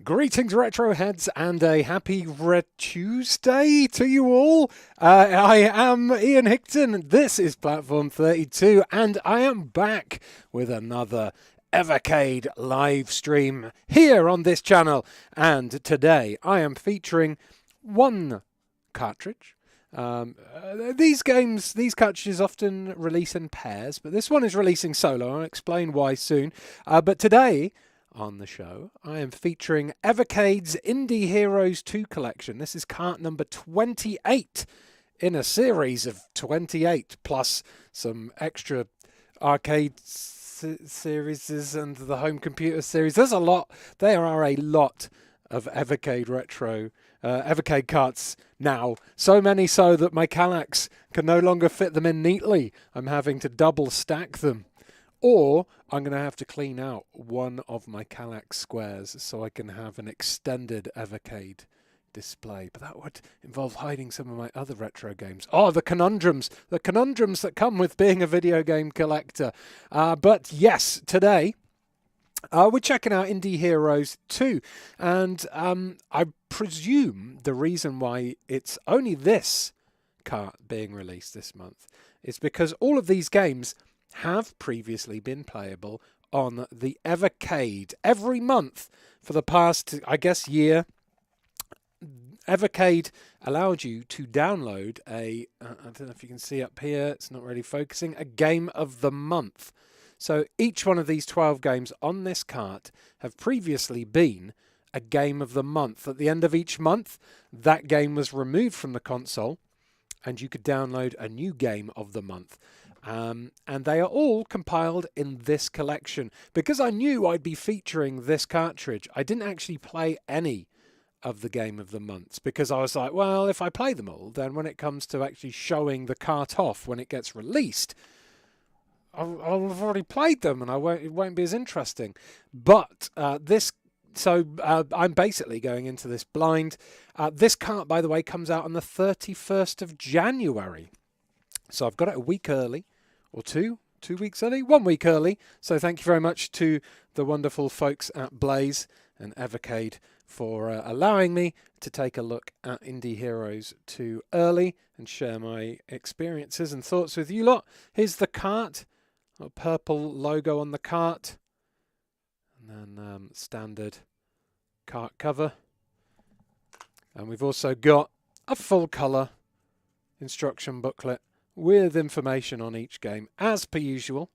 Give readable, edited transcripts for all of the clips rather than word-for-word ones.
Greetings, retro heads, and a happy Red Tuesday to you all. I am Ian Hickton. This is Platform 32, and I am back with another Evercade live stream here on this channel. And today I am featuring one cartridge. These cartridges often release in pairs, but this one is releasing solo. I'll explain why soon. But today on the show, I am featuring Evercade's Indie Heroes 2 collection. This is cart number 28 in a series of 28, plus some extra arcade series and the home computer series. There's a lot. There are a lot of Evercade retro, Evercade carts now. So many so that my Kallax can no longer fit them in neatly. I'm having to double stack them. Or I'm going to have to clean out one of my Kallax squares so I can have an extended Evercade display. But that would involve hiding some of my other retro games. Oh, the conundrums that come with being a video game collector. But yes, today we're checking out Indie Heroes 2. And I presume the reason why it's only this cart being released this month is because all of these games have previously been playable on the Evercade. Every month for the past, I guess, year, Evercade allowed you to download I don't know if you can see up here, it's not really focusing, a game of the month. So each one of these 12 games on this cart have previously been a game of the month. At the end of each month, that game was removed from the console and you could download a new game of the month. And they are all compiled in this collection. Because I knew I'd be featuring this cartridge, I didn't actually play any of the game of the months, because I was like, well, if I play them all, then when it comes to actually showing the cart off when it gets released, I'll have already played them and it won't be as interesting. But I'm basically going into this blind. This cart, by the way, comes out on the 31st of January. So I've got it a week early. Or two weeks early, 1 week early. So thank you very much to the wonderful folks at Blaze and Evercade for allowing me to take a look at Indie Heroes 2 early and share my experiences and thoughts with you lot. Here's the cart, a purple logo on the cart, and then standard cart cover. And we've also got a full colour instruction booklet with information on each game, as per usual.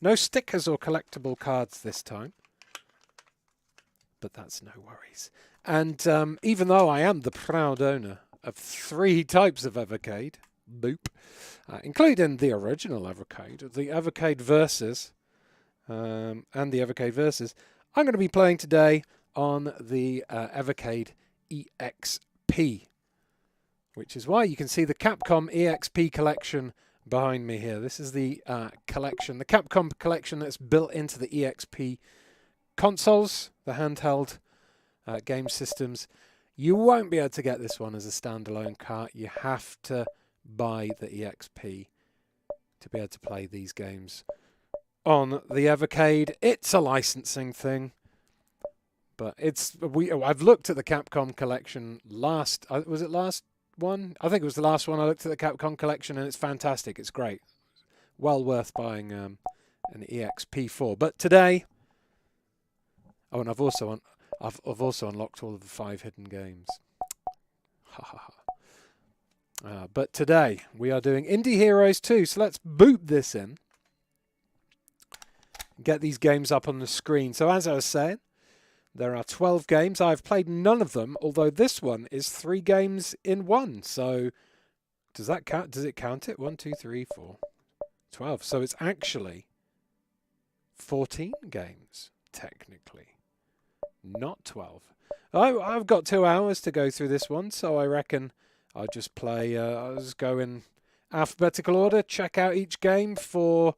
No stickers or collectible cards this time, but that's no worries. And even though I am the proud owner of 3 types of Evercade, boop, including the original Evercade, the Evercade Versus, and the Evercade Versus, I'm going to be playing today on the Evercade EXP. Which is why you can see the Capcom EXP collection behind me here. This is the collection, the Capcom collection that's built into the EXP consoles, the handheld game systems. You won't be able to get this one as a standalone cart. You have to buy the EXP to be able to play these games on the Evercade. It's a licensing thing. But I've looked at the Capcom collection was it last one? I think it was the last one I looked at the Capcom collection, and it's fantastic. It's great. Well worth buying an EXP for. But today, and I've also unlocked all of the 5 hidden games. Ha ha ha. But today we are doing Indie Heroes 2. So let's boot this in. Get these games up on the screen. So as I was saying, there are 12 games. I've played none of them, although this one is 3 games in one. So does that count? Does it count it? 1, 2, 3, 4, 12. So it's actually 14 games, technically, not 12. I've got 2 hours to go through this one, so I reckon I'll just play, I'll just go in alphabetical order, check out each game for,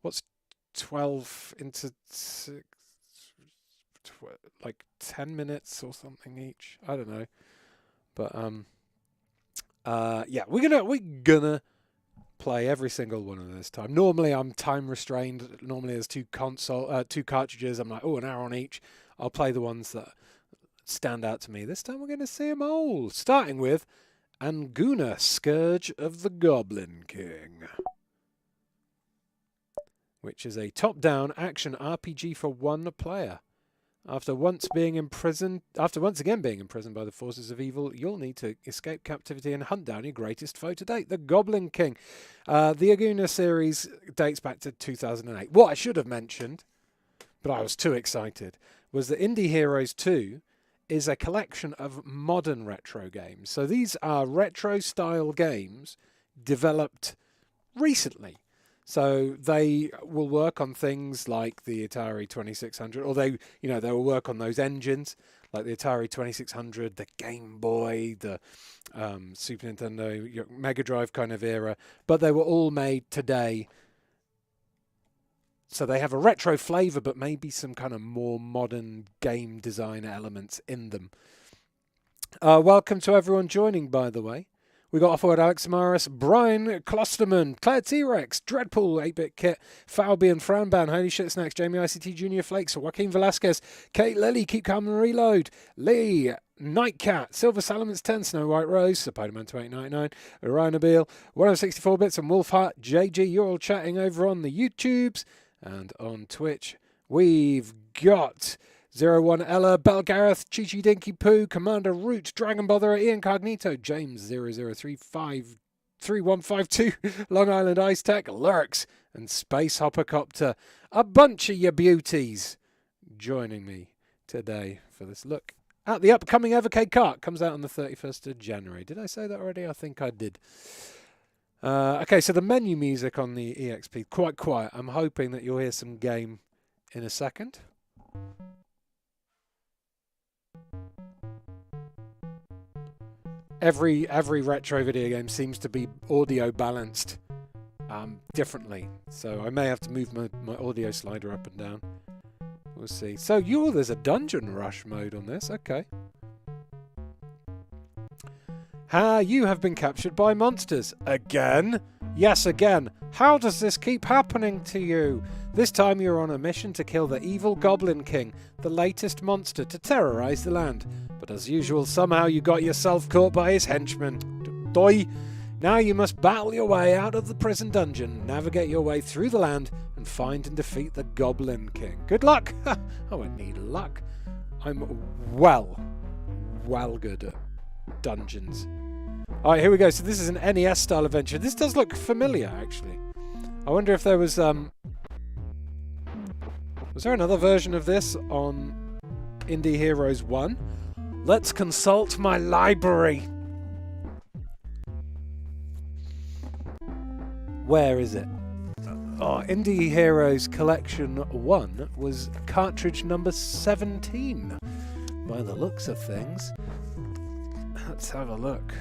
what's 12 into 6? Like 10 minutes or something each. I don't know, but yeah, we're gonna play every single one of this time. Normally I'm time restrained. Normally there's 2 cartridges. I'm like, oh, an hour on each. I'll play the ones that stand out to me. This time we're going to see them all, starting with Anguna, Scourge of the Goblin King, which is a top-down action RPG for one player. After once again being imprisoned by the forces of evil, you'll need to escape captivity and hunt down your greatest foe to date, the Goblin King. The Anguna series dates back to 2008. What I should have mentioned, but I was too excited, was that Indie Heroes 2 is a collection of modern retro games. So these are retro-style games developed recently. So they will work on things like the Atari 2600, or they will work on those engines like the Atari 2600, the Game Boy, the Super Nintendo, Mega Drive kind of era, but they were all made today. So they have a retro flavor, but maybe some kind of more modern game design elements in them. Welcome to everyone joining, by the way. We got off-word Alex Amaris, Brian Klosterman, Claire T-Rex, Dreadpool, 8-Bit Kit, Falbian, Franban, Holy Shit Snacks, Jamie ICT Junior Flakes, Joaquin Velasquez, Kate Lilly, Keep Calm and Reload, Lee, Nightcat, Silver Salamence 10, Snow White Rose, Spider-Man 2899, Orion Abil, 164 Bits and Wolfheart, JG, you're all chatting over on the YouTubes and on Twitch. We've got 01 Ella, Belgareth, Chi-Chi Dinky Poo, Commander Root, Dragon Botherer, Ian Cognito, James 00353152, Long Island Ice Tech, Lurks, and Space Hoppercopter. A bunch of your beauties joining me today for this look at the upcoming Evercade cart. Comes out on the 31st of January. Did I say that already? I think I did. Okay, so the menu music on the EXP, quite quiet. I'm hoping that you'll hear some game in a second. Every retro video game seems to be audio balanced differently, so I may have to move my audio slider up and down. We'll see. So there's a dungeon rush mode on this. Okay. You have been captured by monsters. Again? Yes, again. How does this keep happening to you? This time you're on a mission to kill the evil Goblin King, the latest monster to terrorize the land. But as usual, somehow you got yourself caught by his henchmen. Doi! Now you must battle your way out of the prison dungeon, navigate your way through the land, and find and defeat the Goblin King. Good luck! I won't need luck. I'm well good at dungeons. Alright, here we go. So this is an NES-style adventure. This does look familiar, actually. I wonder if there was there another version of this on Indie Heroes 1? Let's consult my library. Where is it? Oh, Indie Heroes Collection 1 was cartridge number 17, by the looks of things. Let's have a look.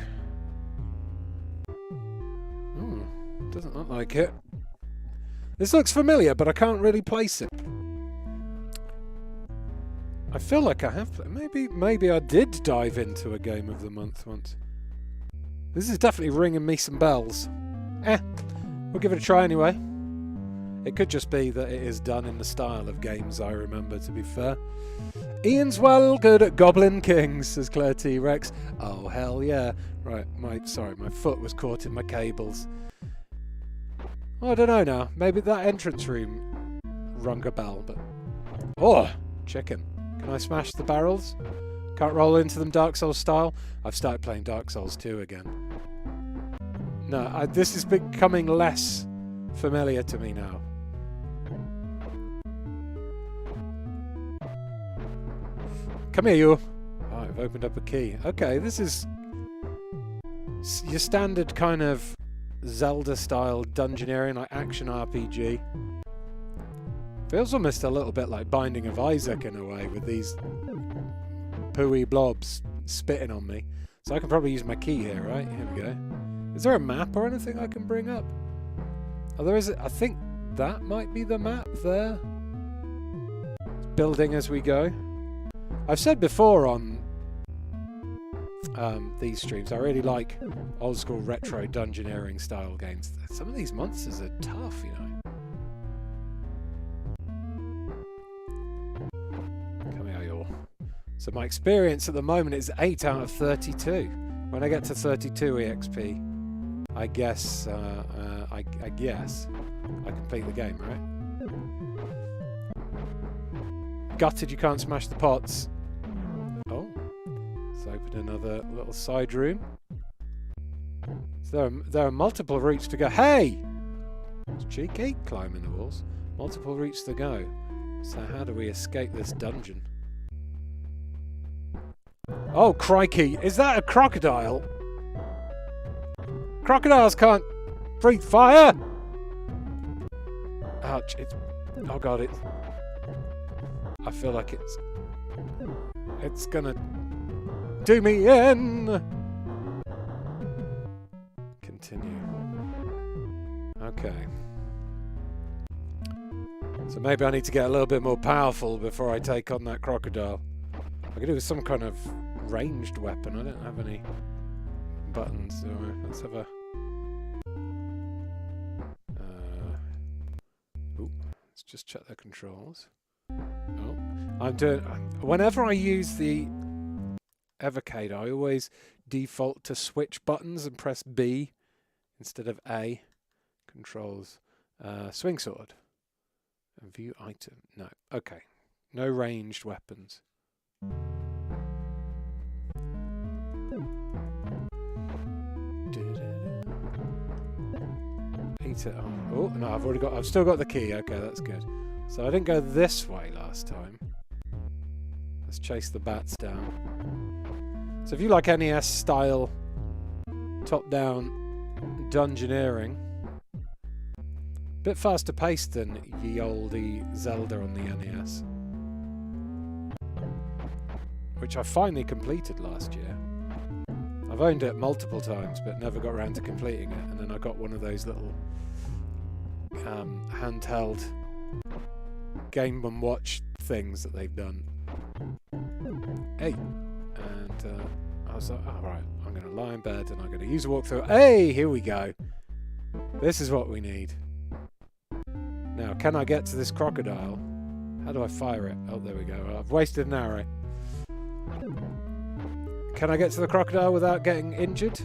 Doesn't look like it. This looks familiar, but I can't really place it. I feel like I have. Maybe I did dive into a game of the month once. This is definitely ringing me some bells. We'll give it a try anyway. It could just be that it is done in the style of games I remember, to be fair. Ian's well good at Goblin Kings, says Claire T-Rex. Oh, hell yeah. Right, my foot was caught in my cables. Oh, I don't know now. Maybe that entrance room rung a bell, but... Oh, chicken. Can I smash the barrels? Can't roll into them Dark Souls style? I've started playing Dark Souls 2 again. No, this is becoming less familiar to me now. Come here, you. Oh, I've opened up a key. Okay, this is your standard kind of Zelda-style dungeoneering, like action RPG. Feels almost a little bit like Binding of Isaac in a way, with these pooey blobs spitting on me. So I can probably use my key here, right? Here we go. Is there a map or anything I can bring up? Oh, there is. I think that might be the map there. It's building as we go. I've said before on these streams, I really like old school retro dungeoneering style games. Some of these monsters are tough, you know. So my experience at the moment is 8 out of 32. When I get to 32 EXP, I guess I guess I complete the game, right? Gutted you can't smash the pots. Oh, let's open another little side room. So there are multiple routes to go. Hey! It's cheeky, climbing the walls. Multiple routes to go. So how do we escape this dungeon? Oh, crikey! Is that a crocodile? Crocodiles can't breathe fire! Ouch, it's... Oh god, it's... I feel like it's gonna do me in! Continue. Okay. So maybe I need to get a little bit more powerful before I take on that crocodile. I could do with some kind of ranged weapon. I don't have any buttons. So let's have a... let's just check the controls. Oh, I'm doing... Whenever I use the Evercade, I always default to switch buttons and press B instead of A. Controls. Swing sword. And view item. No. Okay. No ranged weapons. Eat it. Oh no, I've still got the key. Okay, that's good. So I didn't go this way last time. Let's chase the bats down. So if you like NES style top-down dungeoneering, bit faster paced than ye olde Zelda on the NES, which I finally completed last year. I've owned it multiple times but never got around to completing it, and then I got one of those little handheld Game & Watch things that they've done. Hey! And I was like, alright, I'm going to lie in bed and I'm going to use a walkthrough. Hey! Here we go! This is what we need. Now, can I get to this crocodile? How do I fire it? Oh, there we go. I've wasted an arrow. Can I get to the crocodile without getting injured?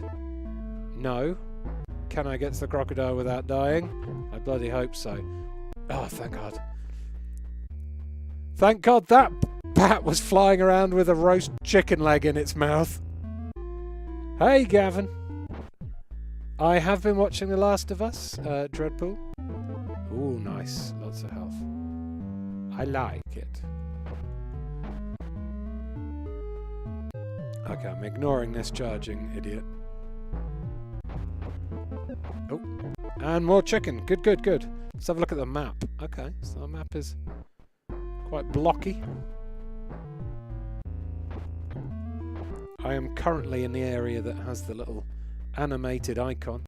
No. Can I get to the crocodile without dying? I bloody hope so. Oh, thank God. Thank God that bat was flying around with a roast chicken leg in its mouth. Hey, Gavin. I have been watching The Last of Us, Dreadpool. Ooh, nice. Lots of health. I like it. Okay, I'm ignoring this charging idiot. Oh, and more chicken. Good, good, good. Let's have a look at the map. Okay, so the map is quite blocky. I am currently in the area that has the little animated icon.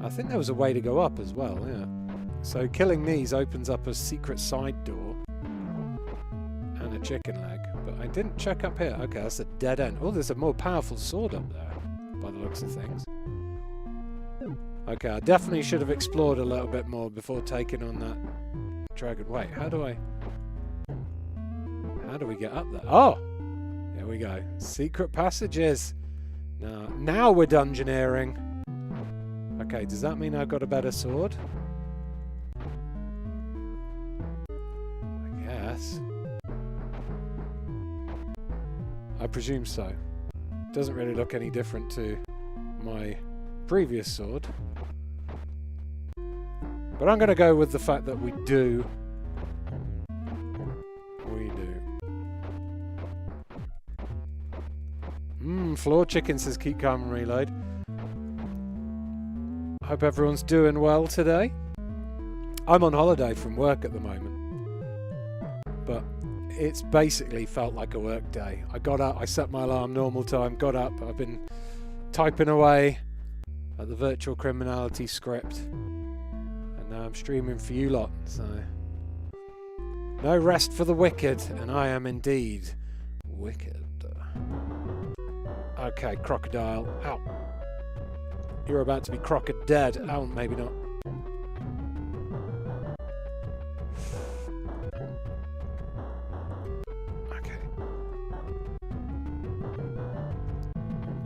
I think there was a way to go up as well, yeah. So killing these opens up a secret side door and a chicken leg. But I didn't check up here. Okay, that's a dead end. Oh, there's a more powerful sword up there, by the looks of things. Okay, I definitely should have explored a little bit more before taking on that dragon. Wait, how do we get up there? Oh! Here we go. Secret passages. Now we're dungeoneering. Okay, does that mean I've got a better sword? I guess. I presume so. Doesn't really look any different to my previous sword. But I'm going to go with the fact that we do. Floor chicken says keep calm and reload. Hope everyone's doing well today. I'm on holiday from work at the moment, but it's basically felt like a work day. I got up, I set my alarm normal time, got up, I've been typing away at the virtual criminality script, and now I'm streaming for you lot, so no rest for the wicked, and I am indeed wicked. Okay, crocodile. Ow. You're about to be croco-dead. Oh, maybe not.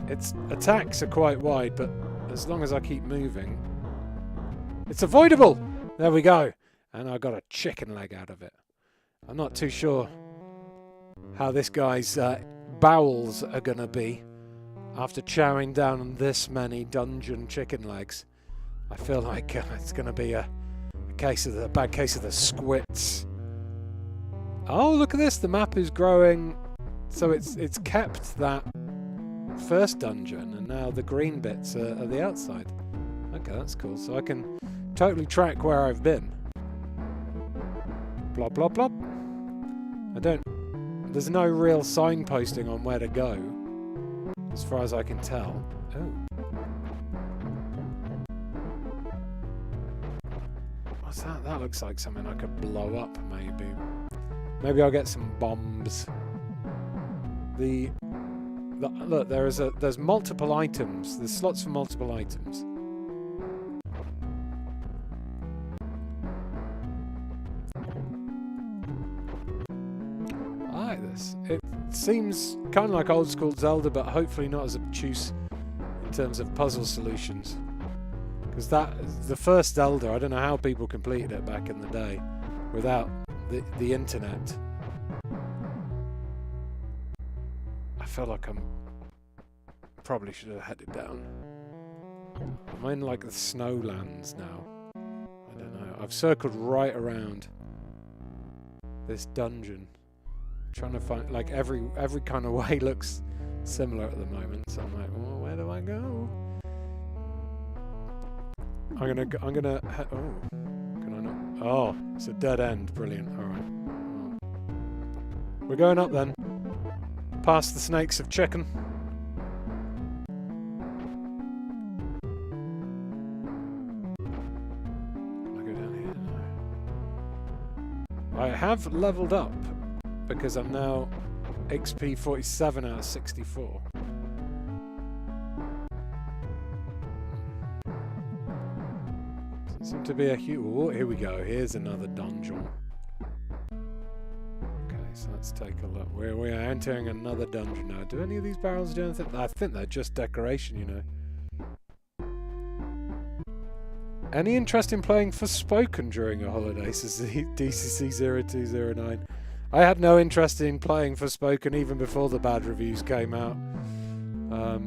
its attacks are quite wide, but as long as I keep moving, it's avoidable. There we go. And I got a chicken leg out of it. I'm not too sure how this guy's bowels are going to be after chowing down on this many dungeon chicken legs. I feel like it's going to be a bad case of the squits. Oh, look at this. The map is growing. So it's kept that first dungeon, and now the green bits are the outside. Okay, that's cool. So I can totally track where I've been. Blob, blob, blob. There's no real signposting on where to go, as far as I can tell. Oh. What's that? That looks like something I could blow up, maybe. Maybe I'll get some bombs. Look, there's multiple items. There's slots for multiple items. I like this. It seems kind of like old school Zelda, but hopefully not as obtuse in terms of puzzle solutions. Because the first Zelda, I don't know how people completed it back in the day without the internet. I feel like probably should have headed down. I'm in like the snowlands now. I don't know. I've circled right around this dungeon, trying to find like every kind of way looks similar at the moment. So I'm like, well, where do I go? I'm gonna. Oh, can I not? Oh, it's a dead end. Brilliant. All right. Oh. We're going up then. Past the snakes of chicken. Can I go down here? No. I have leveled up because I'm now XP 47 out of 64. Doesn't seem to be a huge... Oh, here we go. Here's another dungeon. So let's take a look. We are entering another dungeon now. Do any of these barrels do anything? I think they're just decoration, you know. Any interest in playing Forspoken during a holiday? Says DCC0209. I had no interest in playing Forspoken even before the bad reviews came out.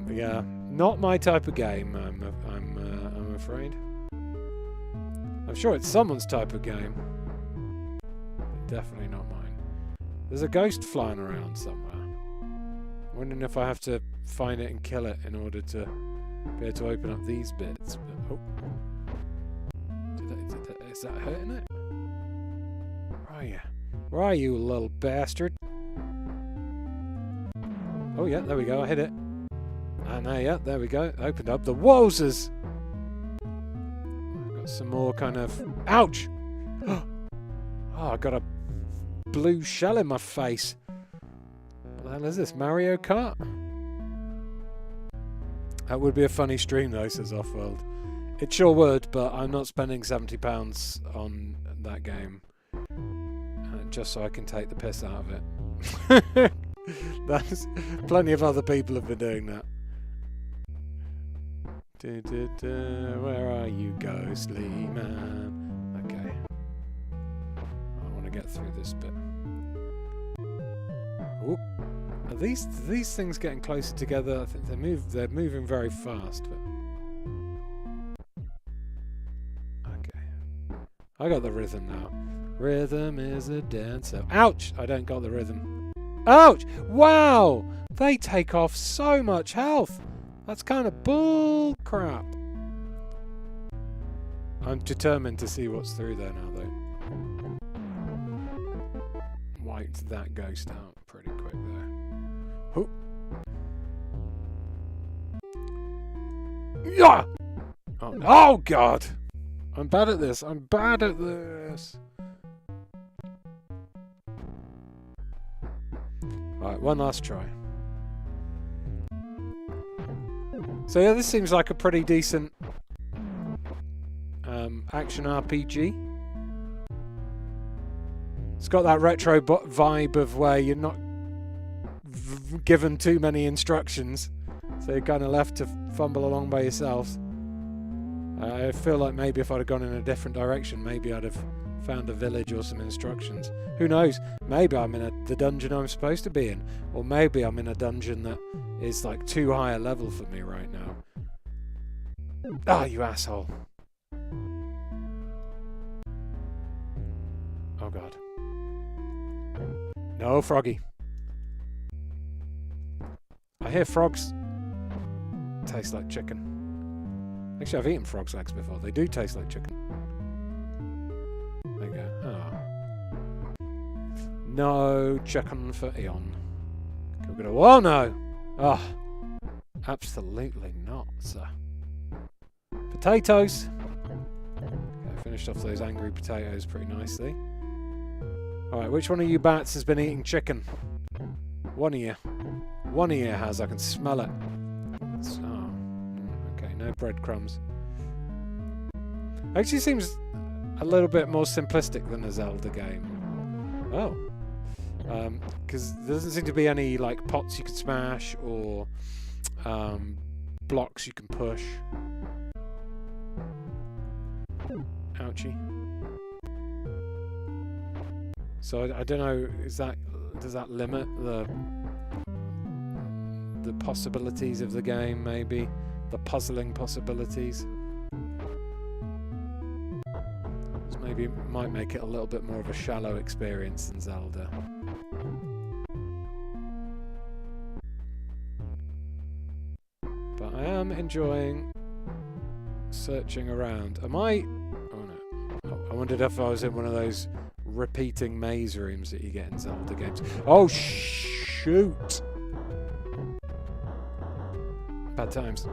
Yeah, not my type of game. I'm afraid. I'm sure it's someone's type of game. Definitely not mine. There's a ghost flying around somewhere. I'm wondering if I have to find it and kill it in order to be able to open up these bits. But, oh. Is that hurting it? Where are you? Where are you, little bastard? Oh yeah, there we go. I hit it. And yeah, there we go. Opened up the Wozers. I've got some more kind of... Ouch! Oh, I got a blue shell in my face. What the hell is this? Mario Kart? That would be a funny stream though, says Offworld. It sure would, but I'm not spending £70 on that game. Just so I can take the piss out of it. That's plenty of other people have been doing that. Where are you, ghostly man? Okay. I want to get through this bit. Oop. Are these things getting closer together? I think they're moving very fast. But okay. I got the rhythm now. Rhythm is a dancer. Ouch! I don't got the rhythm. Ouch! Wow! They take off so much health. That's kind of bull crap. I'm determined to see what's through there now, though. Wiped that ghost out pretty quick there. Hoop. Yeah! Oh, God! I'm bad at this. I'm bad at this. Right, one last try. So yeah, this seems like a pretty decent action RPG. It's got that retro vibe of where you're not given too many instructions. So you're kind of left to fumble along by yourselves. I feel like maybe if I'd have gone in a different direction, maybe I'd have found a village or some instructions. Who knows? Maybe I'm in the dungeon I'm supposed to be in. Or maybe I'm in a dungeon that is like too high a level for me right now. Ah, you asshole. Oh god. No, Froggy. I hear frogs taste like chicken. Actually, I've eaten frog's legs before. They do taste like chicken. There you go. Oh. No chicken for Eon. Can we go to... Oh, no! Oh. Absolutely not, sir. Potatoes! Okay, finished off those angry potatoes pretty nicely. Alright, which one of you bats has been eating chicken? One of you. One of you has. I can smell it. Okay, no breadcrumbs. Actually seems a little bit more simplistic than a Zelda game. Oh. Because there doesn't seem to be any like pots you can smash or blocks you can push. Ouchie. So I don't know, does that limit the possibilities of the game, maybe? The puzzling possibilities? So maybe it might make it a little bit more of a shallow experience than Zelda. But I am enjoying searching around. Am I... Oh no. I wondered if I was in one of those repeating maze rooms that you get in Zelda games. Oh, shoot! Bad times.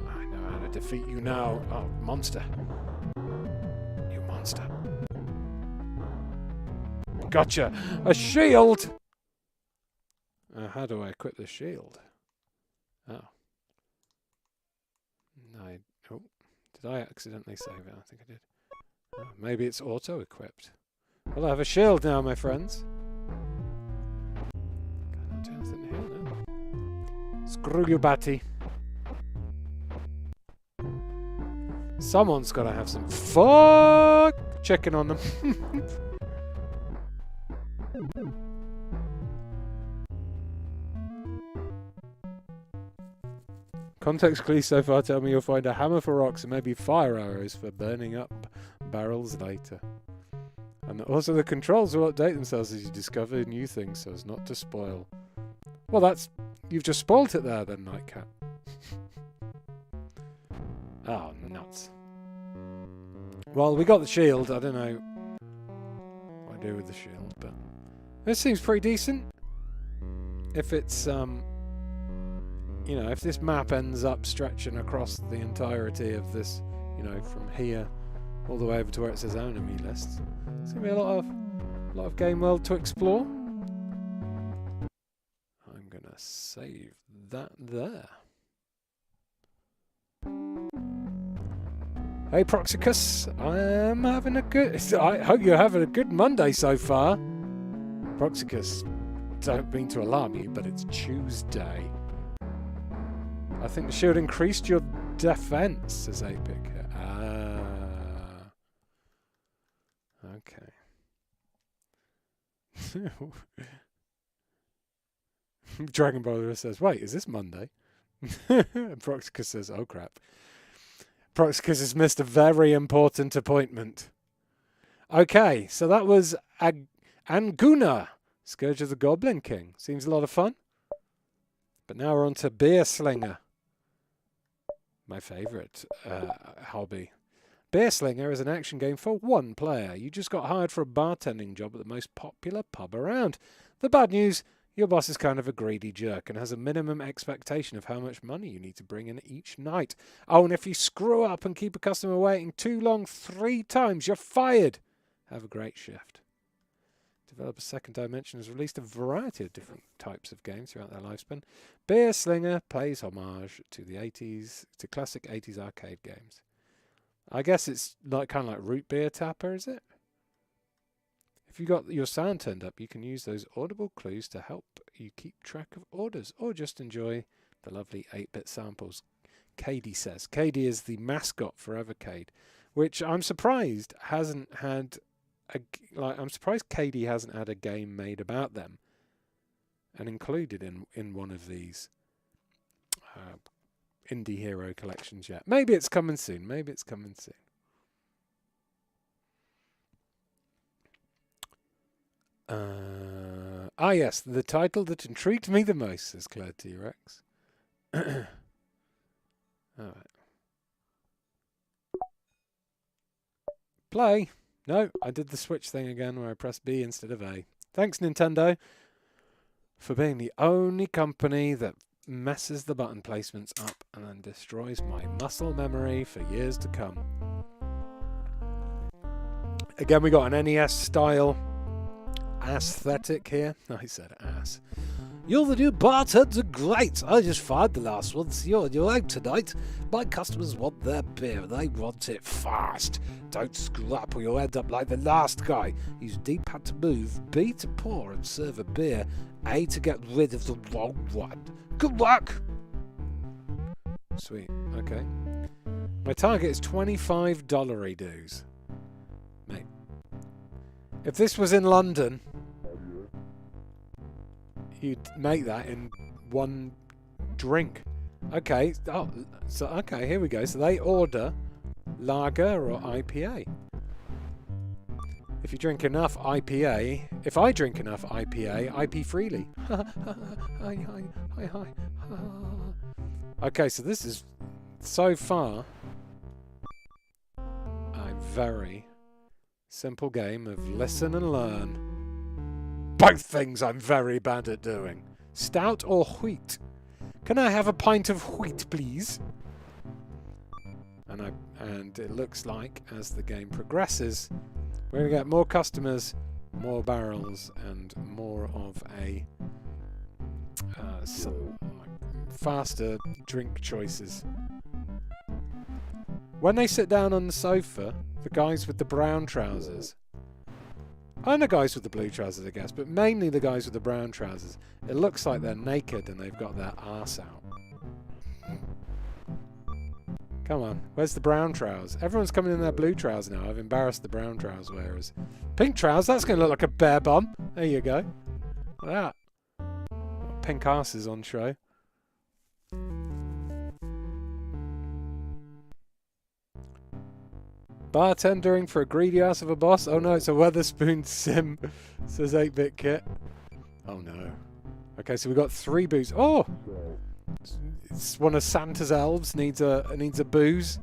I know how to defeat you now. Oh, monster. You monster. Gotcha! A shield! How do I equip the shield? Oh. Oh, did I accidentally save it? I think I did. Oh, maybe it's auto-equipped. Well, I have a shield now, my friends. Can't do anything here now. Screw you, Batty. Someone's got to have some fuck chicken on them. Context clues so far tell me you'll find a hammer for rocks and maybe fire arrows for burning up barrels later. And also the controls will update themselves as you discover new things so as not to spoil. Well, that's... You've just spoilt it there then, Nightcat. Oh, nuts. Well, we got the shield. I don't know what I do with the shield, but... This seems pretty decent. If it's, you know, if this map ends up stretching across the entirety of this, you know, from here all the way over to where it says enemy lists, it's gonna be a lot of game world to explore. I'm gonna save that there. Hey Proxicus, I'm having a good... I hope you're having a good Monday so far. Proxicus, don't mean to alarm you, but it's Tuesday. I think the shield increased your defense, says Apic. Ah. Okay. Dragon Bowler says, wait, is this Monday? And Proxicus says, oh crap. Proxicus has missed a very important appointment. Okay, so that was Anguna, Scourge of the Goblin King. Seems a lot of fun. But now we're on to Beer Slinger. My favourite hobby. Beer Slinger is an action game for one player. You just got hired for a bartending job at the most popular pub around. The bad news, your boss is kind of a greedy jerk and has a minimum expectation of how much money you need to bring in each night. Oh, and if you screw up and keep a customer waiting too long 3 times, you're fired. Have a great shift. Developer Second Dimension has released a variety of different types of games throughout their lifespan. Beer Slinger pays homage to the 80s, to classic 80s arcade games. I guess it's like kind of like Root Beer Tapper, is it? If you've got your sound turned up, you can use those audible clues to help you keep track of orders, or just enjoy the lovely 8-bit samples. Katie says. Katie is the mascot for Evercade, which I'm surprised hasn't had I'm surprised Katie hasn't had a game made about them and included in one of these indie hero collections yet. Maybe it's coming soon. Maybe it's coming soon. Yes, the title that intrigued me the most, says Claire T-Rex. Alright. Play. No, I did the Switch thing again where I pressed B instead of A. Thanks, Nintendo, for being the only company that messes the button placements up and then destroys my muscle memory for years to come. Again, we got an NES style aesthetic here. I said ass. You're the new bartender, great. I just fired the last one, so you're out tonight. My customers want their beer, they want it fast. Don't screw up or you'll end up like the last guy. Use D-pad to move, B to pour and serve a beer, A to get rid of the wrong one. Good luck! Sweet, okay. My target is $25 dues. Mate. If this was in London, you'd make that in one drink. Okay, okay, here we go. So they order lager or IPA. If you drink enough IPA, if I drink enough IPA, IP freely. Hi. Okay, so this is so far a very simple game of listen and learn. Both things I'm very bad at doing. Stout or wheat? Can I have a pint of wheat, please? And it looks like, as the game progresses, we're going to get more customers, more barrels, and more of a faster drink choices. When they sit down on the sofa, the guys with the brown trousers, and the guys with the blue trousers, I guess, but mainly the guys with the brown trousers, it looks like they're naked and they've got their arse out. Come on, where's the brown trousers? Everyone's coming in their blue trousers now. I've embarrassed the brown trousers wearers. Pink trousers, that's going to look like a bear bum. There you go. Look at that. Pink asses on show. Bartendering for a greedy ass of a boss? Oh no, it's a Weatherspoon sim, says 8-Bit Kit. Oh no. Okay, so we've got 3 booze. Oh! It's one of Santa's elves, needs a booze.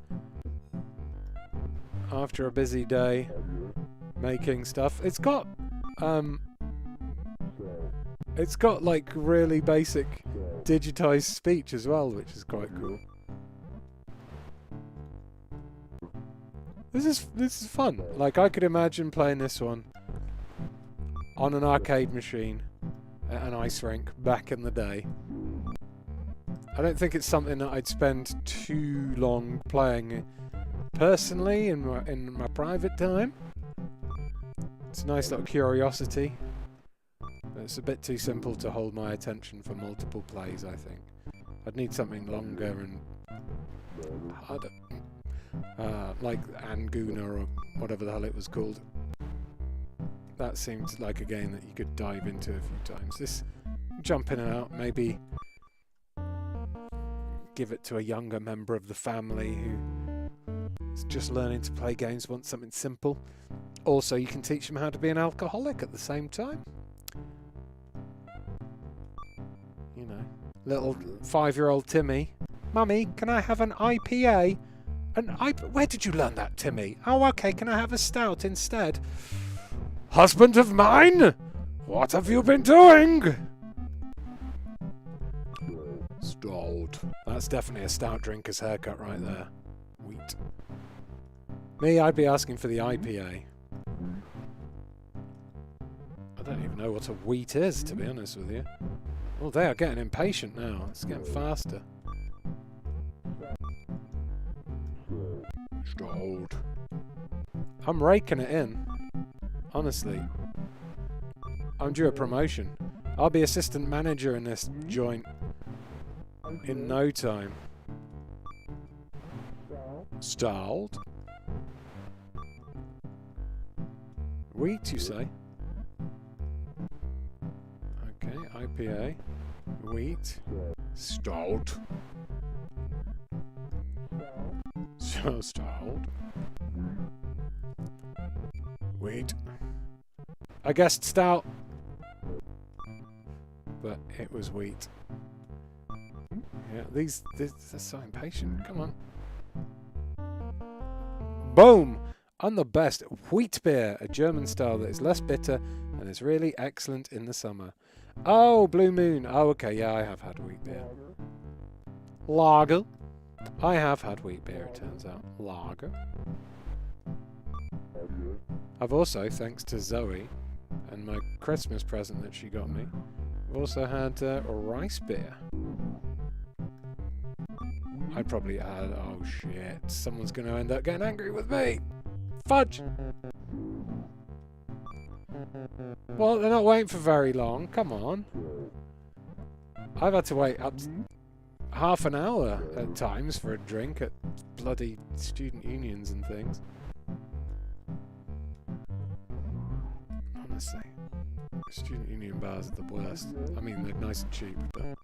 After a busy day making stuff. It's got like really basic digitized speech as well, which is quite cool. This is fun. Like, I could imagine playing this one on an arcade machine at an ice rink back in the day. I don't think it's something that I'd spend too long playing personally in my private time. It's a nice little curiosity. But it's a bit too simple to hold my attention for multiple plays, I think. I'd need something longer and harder. Like Anguna or whatever the hell it was called. That seemed like a game that you could dive into a few times. This, jump in and out, maybe give it to a younger member of the family who is just learning to play games, wants something simple. Also, you can teach them how to be an alcoholic at the same time. You know, little 5-year-old Timmy. Mummy, can I have an IPA? Where did you learn that, Timmy? Oh, okay, can I have a stout instead? Husband of mine! What have you been doing? Stout. That's definitely a stout drinker's haircut right there. Wheat. Me, I'd be asking for the IPA. I don't even know what a wheat is, to be honest with you. Oh, they are getting impatient now. It's getting faster. Stout. I'm raking it in. Honestly. I'm due a promotion. I'll be assistant manager in this joint in no time. Stalled. Wheat, you say? Okay, IPA. Wheat. Stalled. So stalled. Wheat. I guessed stout. But it was wheat. Yeah, they're so impatient. Come on. Boom! I'm the best. Wheat beer, a German style that is less bitter and is really excellent in the summer. Oh, Blue Moon. Oh, okay, yeah, I have had wheat beer. Lager. I have had wheat beer, it turns out. Lager. I've also, thanks to Zoe and my Christmas present that she got me, I've also had rice beer. I'd probably add, oh shit, someone's going to end up getting angry with me. Fudge! Well, they're not waiting for very long. Come on. I've had to wait up half an hour at times for a drink at bloody student unions and things. Honestly. Student union bars are the worst. I mean, they're nice and cheap, but...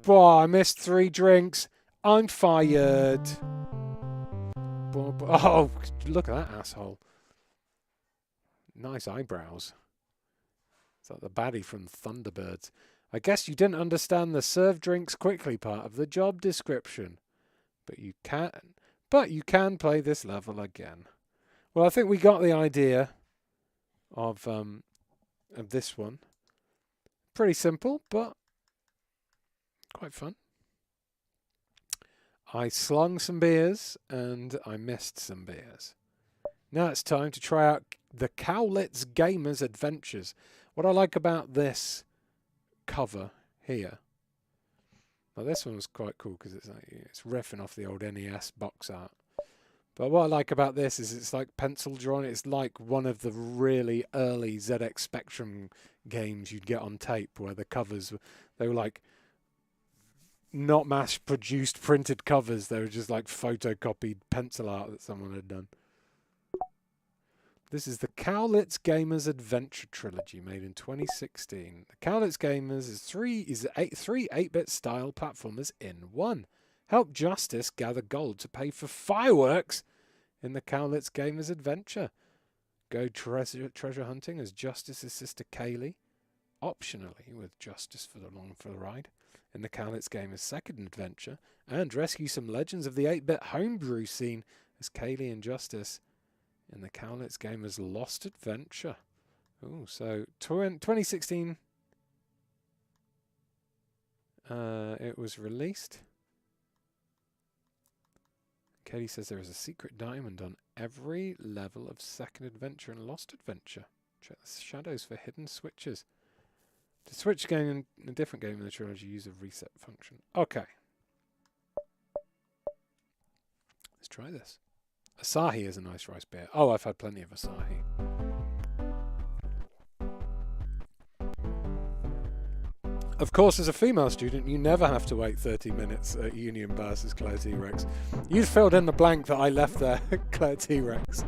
Boah, I missed 3 drinks. I'm fired. Oh, look at that asshole. Nice eyebrows. It's like the baddie from Thunderbirds. I guess you didn't understand the serve drinks quickly part of the job description. But you can play this level again. Well, I think we got the idea of this one. Pretty simple, but quite fun. I slung some beers and I missed some beers. Now it's time to try out the Cowlitz Gamer's Adventures. What I like about this cover here, well, this one was quite cool because it's riffing off the old NES box art. But what I like about this is it's like pencil drawn. It's like one of the really early ZX Spectrum games you'd get on tape where the covers, they were like not mass-produced printed covers. They were just like photocopied pencil art that someone had done. This is the Cowlitz Gamer's Adventure Trilogy, made in 2016. The Cowlitz Gamers is three 8-bit style platformers in one. Help Justice gather gold to pay for fireworks in the Cowlitz Gamer's Adventure. Go treasure hunting as Justice's sister Kaylee, optionally with Justice for the ride, in the Cowlitz Gamer's second adventure, and rescue some legends of the 8-bit homebrew scene as Kaylee and Justice in the Cowlitz Gamer's Lost Adventure. Oh, so 2016 it was released. Katie says there is a secret diamond on every level of second adventure and Lost Adventure. Check the shadows for hidden switches. To switch game in a different game in the trilogy, use a reset function. Okay. Let's try this. Asahi is a nice rice beer. Oh, I've had plenty of Asahi. Of course, as a female student, you never have to wait 30 minutes at Union Bars as Claire T-Rex. You filled in the blank that I left there, Claire T-Rex.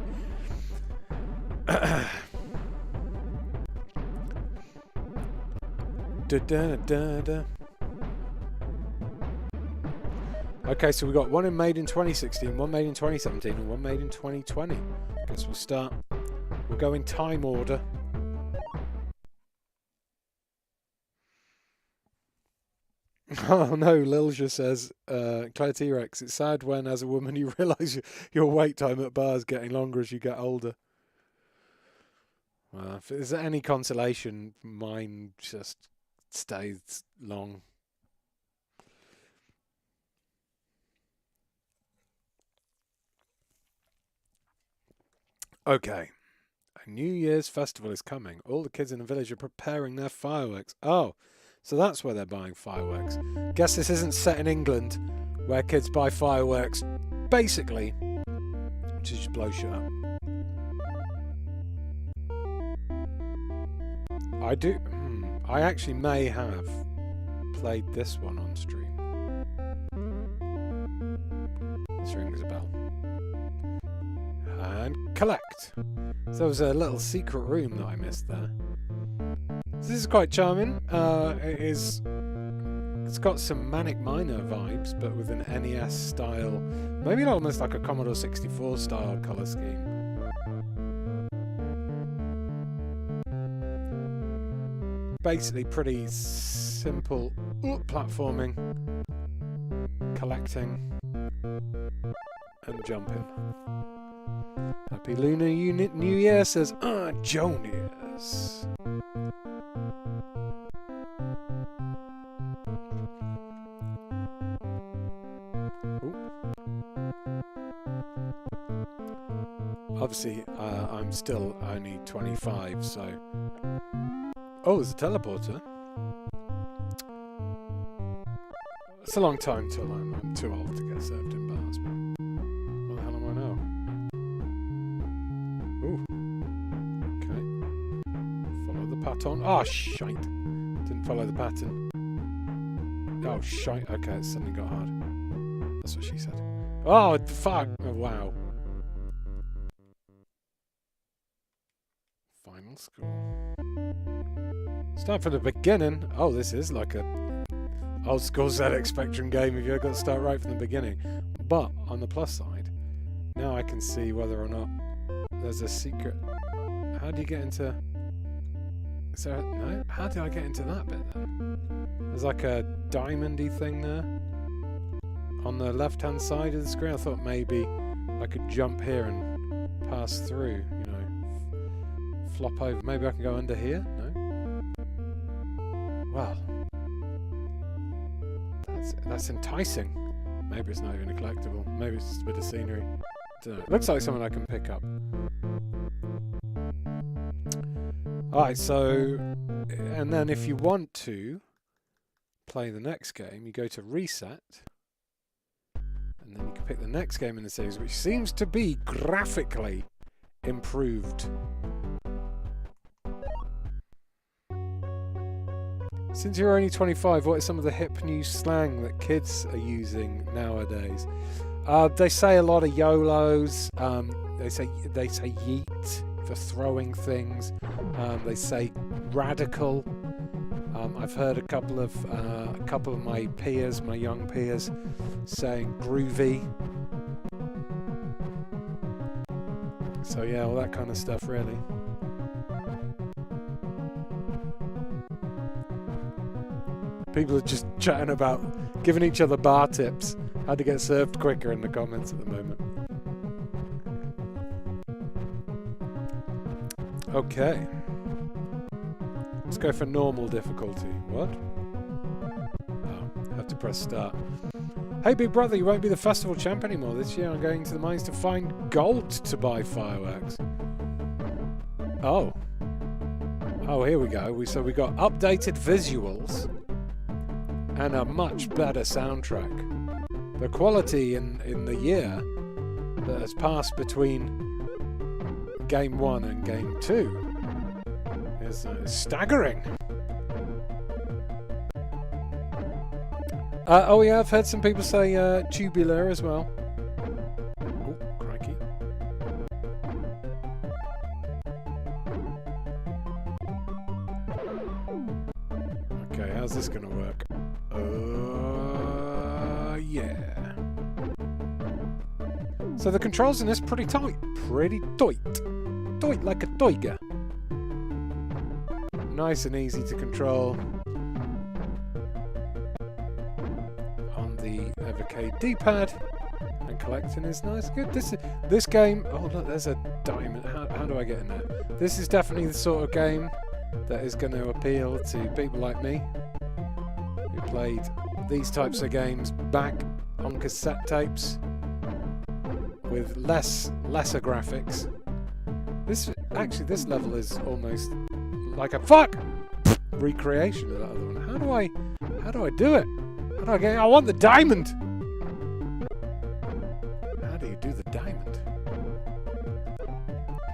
Okay, so we got one made in 2016, one made in 2017, and one made in 2020. Guess we'll start. We'll go in time order. Oh no, Lilja says, Claire T-Rex, it's sad when, as a woman, you realise your wait time at bars getting longer as you get older. Well, if there's any consolation, mine just stays long. Okay. A New Year's festival is coming. All the kids in the village are preparing their fireworks. Oh, so that's where they're buying fireworks. Guess this isn't set in England, where kids buy fireworks, basically, to just blow shit up. I do. I actually may have played this one on stream. This rings a bell. And collect. So there was a little secret room that I missed there. So this is quite charming. It's got some Manic Miner vibes, but with an NES style, maybe almost like a Commodore 64 style colour scheme. Basically pretty simple platforming, collecting, and jumping. Happy Lunar New Year, says Jonius. Obviously, I'm still only 25, so... Oh, there's a teleporter. It's a long time till I'm too old to get served in bars, but what the hell am I now? Ooh. Okay. Follow the pattern. Oh, shite. Didn't follow the pattern. Oh, shite. Okay, it suddenly got hard. That's what she said. Oh, fuck. Oh, wow. Final score. Start from the beginning. Oh, this is like a old school ZX Spectrum game if you've got to start right from the beginning. But on the plus side, now I can see whether or not there's a secret. How do you get into... Is there... No? How do I get into that bit then? There's like a diamondy thing there on the left-hand side of the screen. I thought maybe I could jump here and pass through, you know, flop over. Maybe I can go under here? No? Well, that's enticing. Maybe it's not even a collectible. Maybe it's just a bit of scenery. I don't know. It looks like something I can pick up. Alright, so... And then if you want to play the next game, you go to Reset. And then you can pick the next game in the series, which seems to be graphically improved. Since you're only 25, what is some of the hip new slang that kids are using nowadays? They say a lot of YOLOs. They say yeet for throwing things. They say radical. I've heard a couple of my peers, my young peers, saying groovy. So yeah, all that kind of stuff, really. People are just chatting about giving each other bar tips, how to get served quicker in the comments at the moment. Okay. Let's go for normal difficulty. What? Oh, I have to press start. Hey big brother, you won't be the festival champ anymore. This year I'm going to the mines to find gold to buy fireworks. Oh. Oh, here we go. So we got updated visuals and a much better soundtrack. The quality in the year that has passed between Game 1 and Game 2 is staggering. Oh yeah, I've heard some people say tubular as well. Oh, crikey. Okay, how's this going to work? Yeah. So the controls in this pretty tight. Pretty tight. Tight like a tiger. Nice and easy to control. On the Evercade D-pad. And collecting is nice. Good. This game... Oh, look, there's a diamond. How do I get in there? This is definitely the sort of game that is going to appeal to people like me who played these types of games back on cassette tapes with lesser graphics. This level is almost like a recreation of that other one. How do I do it? How do I get? I want the diamond. How do you do the diamond?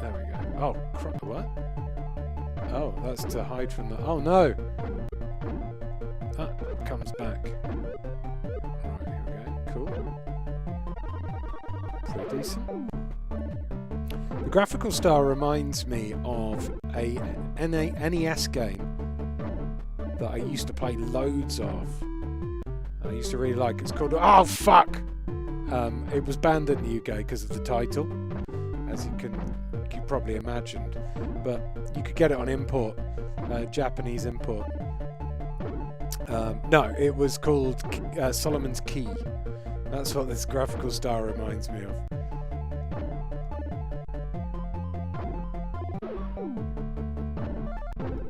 There we go. Oh, what? Oh, that's to hide from the... Oh, no! That comes back. Right, here we go. Cool. Pretty decent. The graphical style reminds me of a NES game that I used to play loads of. I used to really like. It's called... Oh, fuck! It was banned in the UK because of the title, as you probably imagined. But you could get it on import, Japanese import. No, it was called Solomon's Key. That's what this graphical style reminds me of.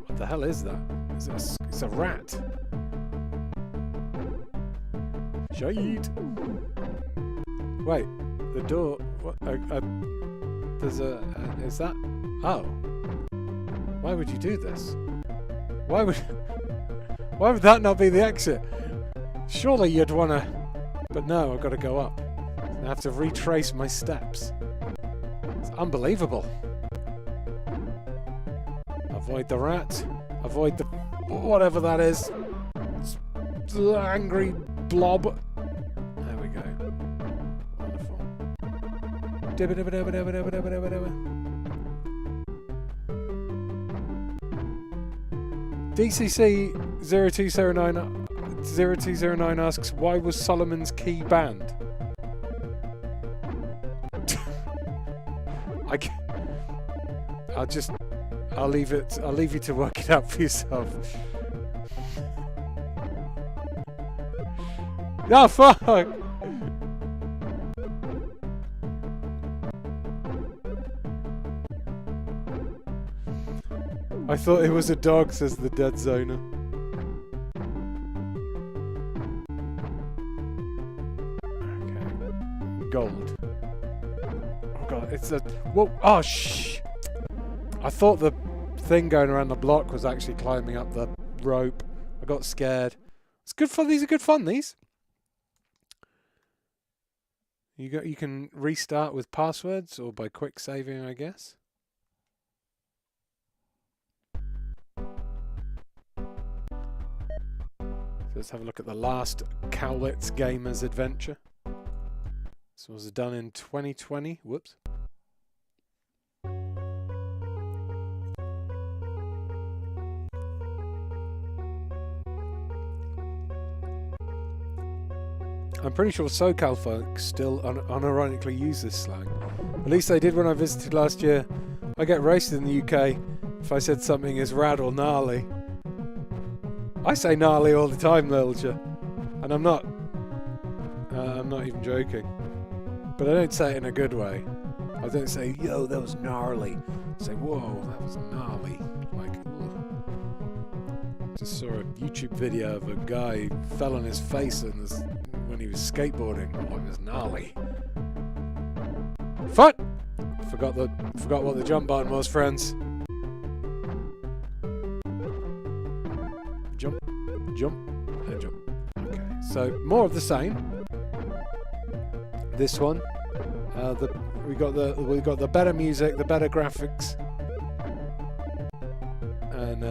What the hell is that? It's a rat. Shade. Wait, the door. What? There's a. Is that? Oh. Why would you do this? Why would that not be the exit? Surely you'd wanna. But no, I've got to go up. I have to retrace my steps. It's unbelievable. Avoid the rat. Avoid the whatever that is. It's the angry blob. There we go. Wonderful. DCC 0209 asks, why was Solomon's Key banned? I'll leave you to work it out for yourself. Oh, fuck! I thought it was a dog, says the dead zoner. Okay. Gold. Oh god, it's a... Whoa! Oh, shh! I thought the thing going around the block was actually climbing up the rope. I got scared. It's good fun. These are good fun, these. You can restart with passwords or by quick saving, I guess. So let's have a look at the last Cowlitz Gamer's adventure. This was done in 2020. Whoops. I'm pretty sure SoCal folks still unironically use this slang. At least they did when I visited last year. I get roasted in the UK if I said something is rad or gnarly. I say gnarly all the time, Lilja, and I'm not even joking. But I don't say it in a good way. I don't say, yo, that was gnarly. I say, whoa, that was gnarly. Like, ugh. Just saw a YouTube video of a guy who fell on his face when he was skateboarding. Oh, it was gnarly. Fuck! Forgot what the jump button was, friends. Jump, jump, and jump. Okay, so more of the same. This one, we got the better music, the better graphics, and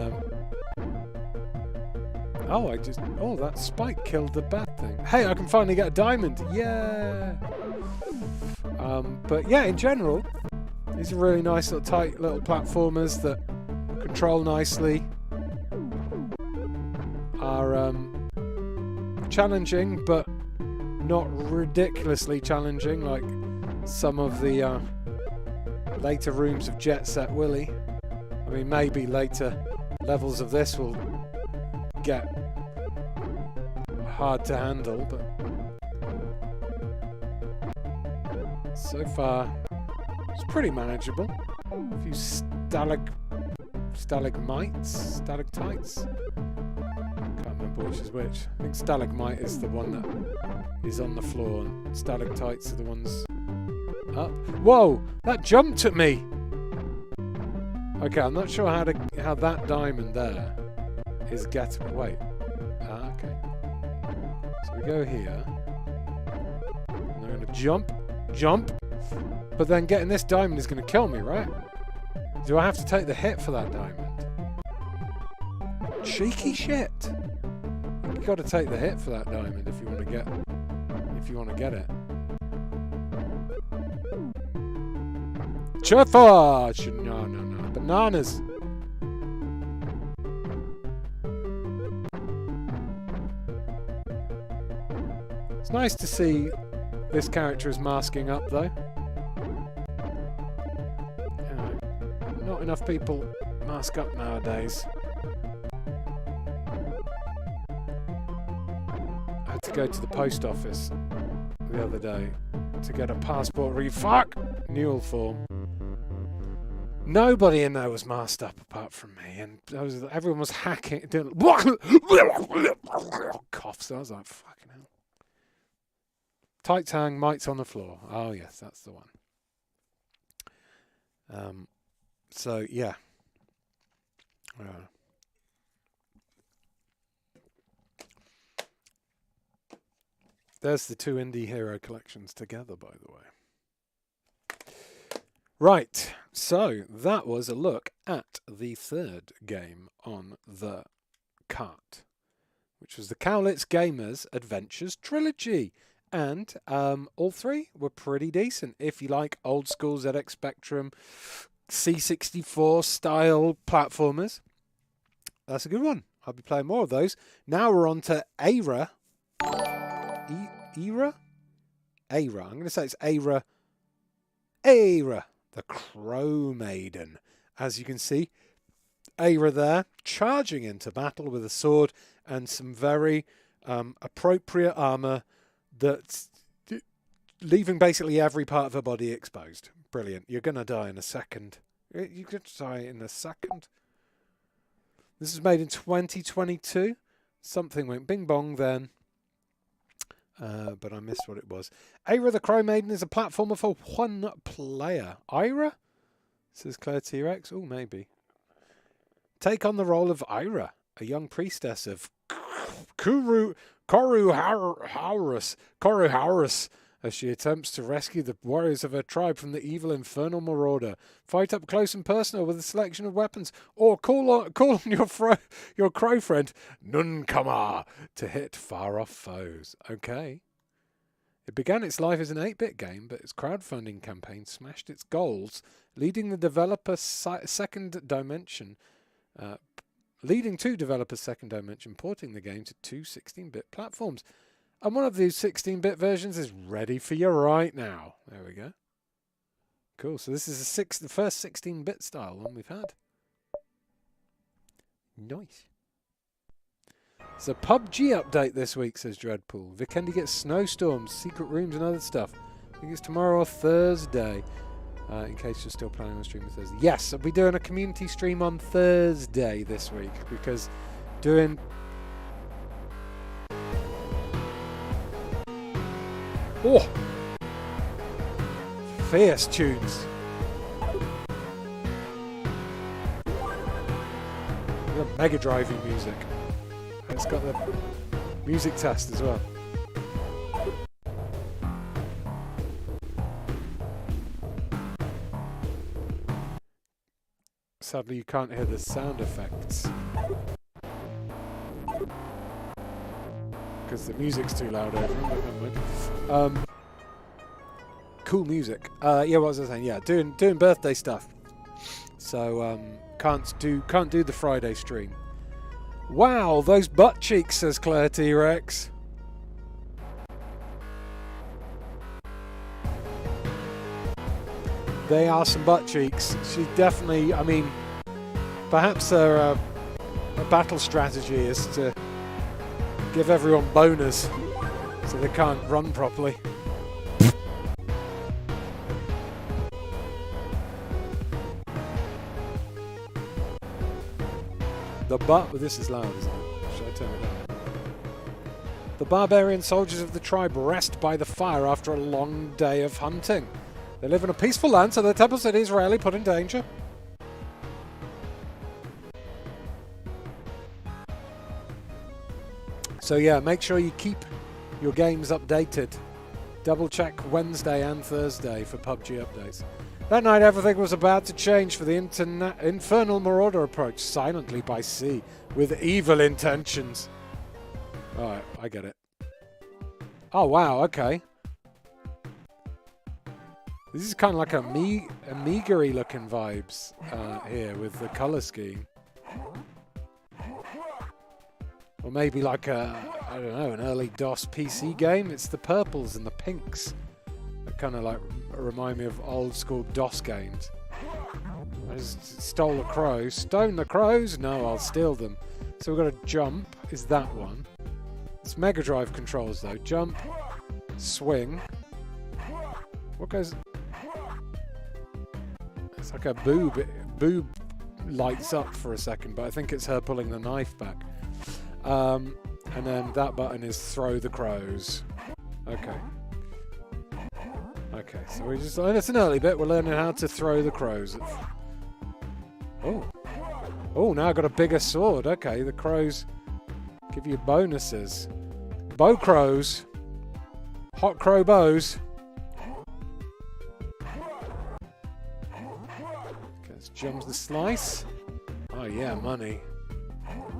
that spike killed the bad thing. Hey, I can finally get a diamond! Yeah. But yeah, in general, these are really nice little tight little platformers that control nicely. Are challenging, but not ridiculously challenging like some of the later rooms of Jet Set Willy. I mean, maybe later levels of this will get hard to handle, but so far it's pretty manageable. A few stalagmites. Can't remember which is which. I think stalagmite is the one that is on the floor, and stalactites are the ones up. Whoa! That jumped at me! Okay, I'm not sure how that diamond there is gettable. Wait. Okay. So we go here. And I'm gonna jump. But then getting this diamond is gonna kill me, right? Do I have to take the hit for that diamond? Cheeky shit. You got to take the hit for that diamond if you want to get it. Charge! No. Bananas. It's nice to see this character is masking up, though. Not enough people mask up nowadays. I had to go to the post office the other day to get a passport renewal form. Nobody in there was masked up apart from me, and everyone was hacking, doing coughs. I was like, fucking hell. Tight tang, mites on the floor. Oh yes, that's the one. So yeah. There's the two indie hero collections together, by the way. Right, so that was a look at the third game on the cart, which was the Cowlitz Gamer's Adventures Trilogy. And all three were pretty decent. If you like old school ZX Spectrum, C64 style platformers, that's a good one. I'll be playing more of those. Now we're on to Ava. Ava? I'm going to say it's Ava the Crow Maiden. As you can see, Ava there, charging into battle with a sword and some very appropriate armour that's leaving basically every part of her body exposed. Brilliant. You're going to die in a second. You're going to die in a second. This is made in 2022. Something went bing bong then. But I missed what it was. Ava the Crow Maiden is a platformer for one player. Ira? Says Claire T-Rex. Oh, maybe. Take on the role of Ira, a young priestess of Koruhaurus, as she attempts to rescue the warriors of her tribe from the evil infernal marauder. Fight up close and personal with a selection of weapons, or call on your crow friend Nunkama to hit far-off foes. Okay. It began its life as an 8-bit game, but its crowdfunding campaign smashed its goals, leading to developer Second Dimension porting the game to two 16-bit platforms. And one of these 16-bit versions is ready for you right now. There we go. Cool. So this is the first 16-bit style one we've had. Nice. It's a PUBG update this week, says Dreadpool. Vikendi gets snowstorms, secret rooms and other stuff. I think it's tomorrow or Thursday. In case you're still planning on streaming Thursday. Yes, I'll be doing a community stream on Thursday this week because doing... Oh! Fierce tunes. We've got Mega Drivey music. It's got the music test as well. Sadly, you can't hear the sound effects because the music's too loud over them. Cool music. Yeah, what was I saying? Yeah, doing birthday stuff. So can't do the Friday stream. Wow, those butt cheeks, says Claire T-Rex. They are some butt cheeks. She definitely, I mean, perhaps her battle strategy is to give everyone boners so they can't run properly. The but this is loud, isn't it? Should I turn it down? The barbarian soldiers of the tribe rest by the fire after a long day of hunting. They live in a peaceful land, so their temple city is rarely put in danger. So yeah, make sure you keep your games updated. Double check Wednesday and Thursday for PUBG updates. That night everything was about to change for the infernal marauder approach silently by sea with evil intentions. Alright, I get it. Oh wow, okay. This is kind of like a meagery looking vibes here with the colour scheme. Or maybe like a, I don't know, an early DOS PC game. It's the purples and the pinks that kind of like remind me of old school DOS games. I just stole the crows. Stone the crows? No, I'll steal them. So we've got a jump, is that one. It's Mega Drive controls though. Jump, swing. What goes... It's like a boob. Boob lights up for a second, but I think it's her pulling the knife back. And then that button is throw the crows. Okay. Okay, so we just... it's an early bit. We're learning how to throw the crows. Oh. Oh, now I've got a bigger sword. Okay, the crows give you bonuses. Bow crows. Hot crow bows. Okay, let's jump the slice. Oh yeah, money.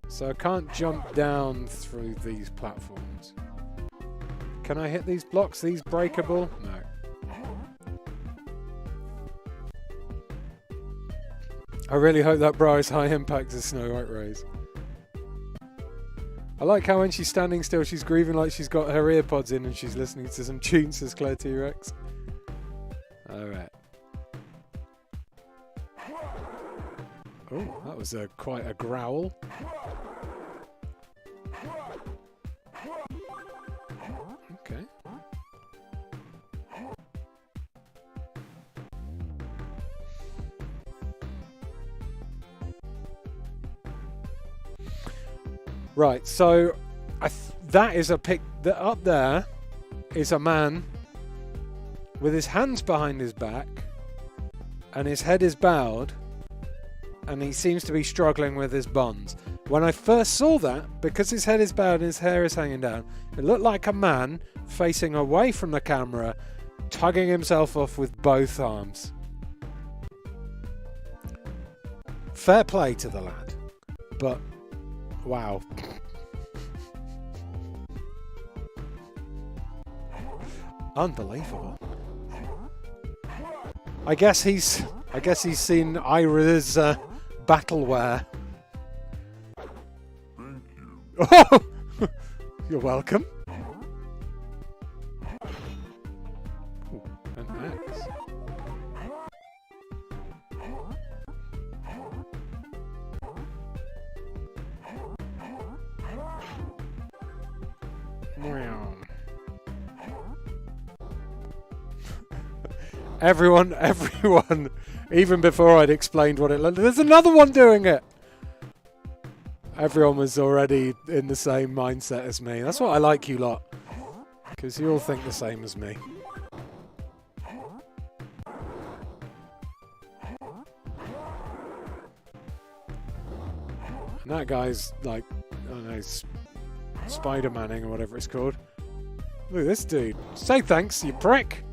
So I can't jump down through these platforms. Can I hit these blocks? These breakable? No. I really hope that bra is high impact as Snow White Rays. I like how when she's standing still, she's grieving like she's got her ear pods in and she's listening to some tunes, says Claire T-Rex. Alright. Oh, that was quite a growl. Okay. Right, so that is a pic. That up there is a man with his hands behind his back and his head is bowed and he seems to be struggling with his buns. When I first saw that, because his head is bowed and his hair is hanging down, it looked like a man facing away from the camera, tugging himself off with both arms. Fair play to the lad, but wow. Unbelievable. I guess he's seen Ira's battleware. Thank you. Oh! You're welcome. Ooh, an axe. Everyone, even before I'd explained what it looked like, there's another one doing it! Everyone was already in the same mindset as me. That's what I like you lot. Because you all think the same as me. And that guy's like, I don't know, Spider-Manning or whatever it's called. Look at this dude. Say thanks, you prick!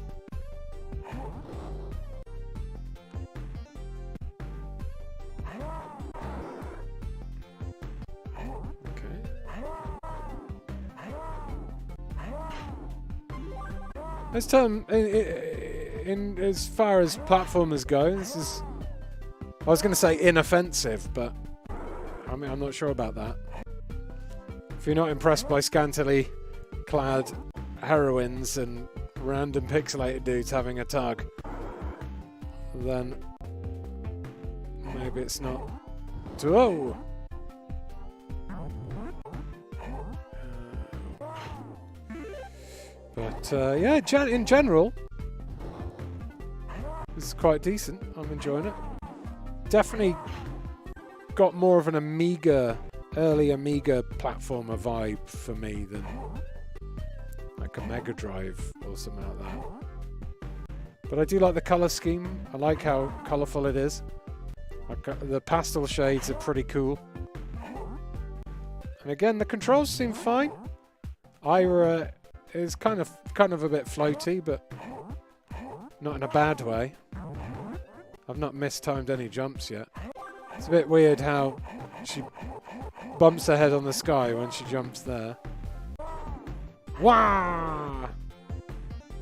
This time, in as far as platformers go, this is... I was going to say inoffensive, but I mean, I'm not sure about that. If you're not impressed by scantily clad heroines and random pixelated dudes having a tug, then maybe it's not... Whoa! But yeah, in general, this is quite decent. I'm enjoying it. Definitely got more of an early Amiga platformer vibe for me than like a Mega Drive or something like that. But I do like the colour scheme. I like how colourful it is. Like, the pastel shades are pretty cool. And again, the controls seem fine. Ira is kind of a bit floaty, but not in a bad way. I've not mistimed any jumps yet. It's a bit weird how she bumps her head on the sky when she jumps there. Wah!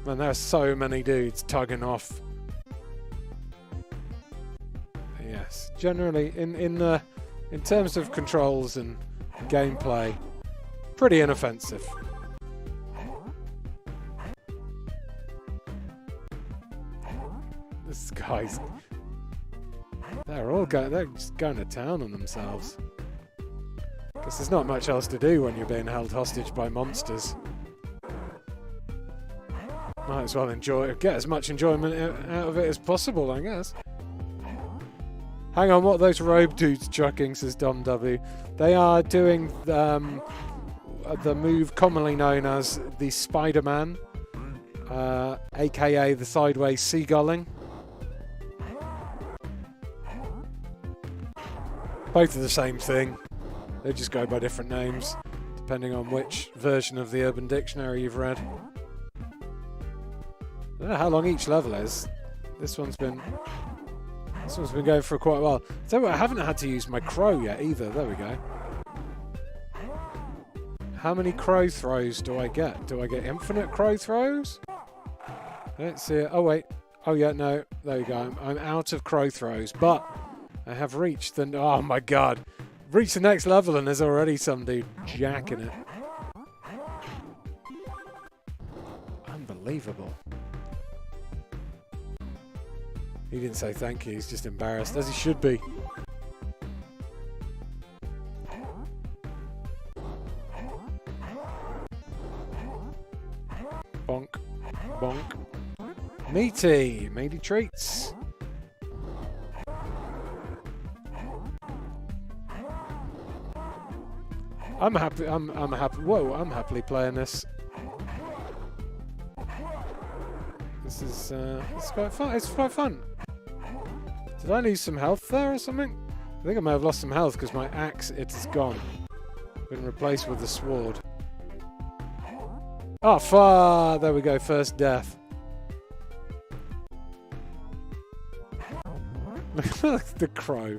Man, there are so many dudes tugging off. Yes, generally in terms of controls and gameplay, pretty inoffensive. This guy's... They're just going to town on themselves. Because there's not much else to do when you're being held hostage by monsters. Might as well get as much enjoyment out of it as possible, I guess. Hang on, what are those robe dudes chucking, says Dom W. They are doing the move commonly known as the Spider-Man, aka the sideways seagulling. Both are the same thing. They just go by different names, depending on which version of the Urban Dictionary you've read. I don't know how long each level is. This one's been going for quite a while. So I haven't had to use my crow yet either. There we go. How many crow throws do I get? Do I get infinite crow throws? Let's see it. Oh wait. Oh yeah, no. There you go. I'm out of crow throws, but I have reached the... Oh my god. Reached the next level and there's already some dude jacking it. Unbelievable. He didn't say thank you, he's just embarrassed, as he should be. Bonk. Bonk. Meaty treats. I'm happy. Whoa! I'm happily playing this. This is it's quite fun. It's quite fun. Did I lose some health there or something? I think I may have lost some health because my axe is gone. Been replaced with the sword. Oh, far! There we go. First death. Look at the crow.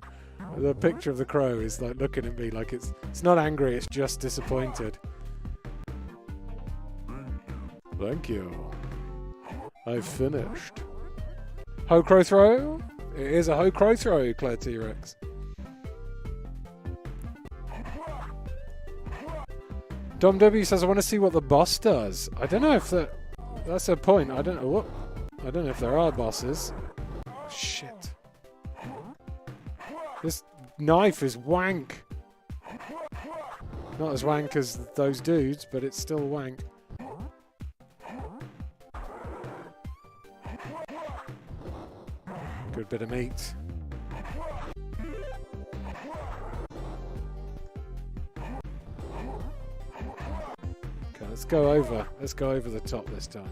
The picture of the crow is like looking at me like it's not angry, it's just disappointed. Thank you. I've finished. Ho crow throw? It is a ho crow throw, Claire T-Rex. Dom W says I want to see what the boss does. I don't know if that's a point. I don't know if there are bosses. Oh, shit. This knife is wank. Not as wank as those dudes, but it's still wank. Good bit of meat. Okay, let's go over the top this time.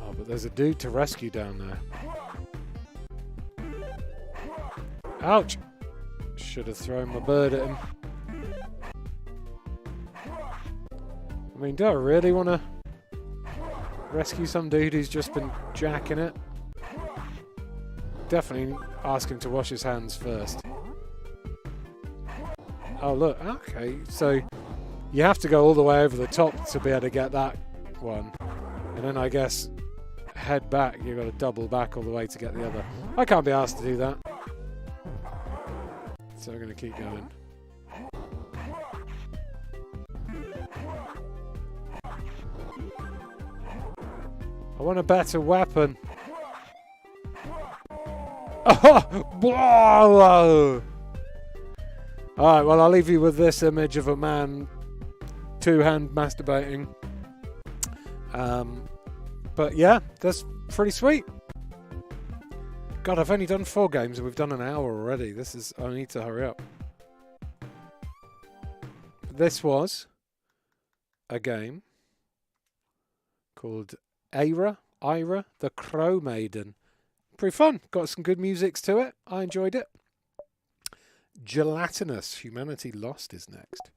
Oh, but there's a dude to rescue down there. Ouch! Should have thrown my bird at him. I mean, do I really want to rescue some dude who's just been jacking it? Definitely ask him to wash his hands first. Oh, look. Okay, so you have to go all the way over the top to be able to get that one. And then I guess head back. You've got to double back all the way to get the other. I can't be asked to do that. So we're going to keep going. I want a better weapon. Oh! Alright, well I'll leave you with this image of a man two-hand masturbating. But yeah, that's pretty sweet. God, I've only done 4 games and we've done an hour already. I need to hurry up. This was a game called Ava the Crow Maiden. Pretty fun. Got some good musics to it. I enjoyed it. Gelatinous Humanity Lost is next.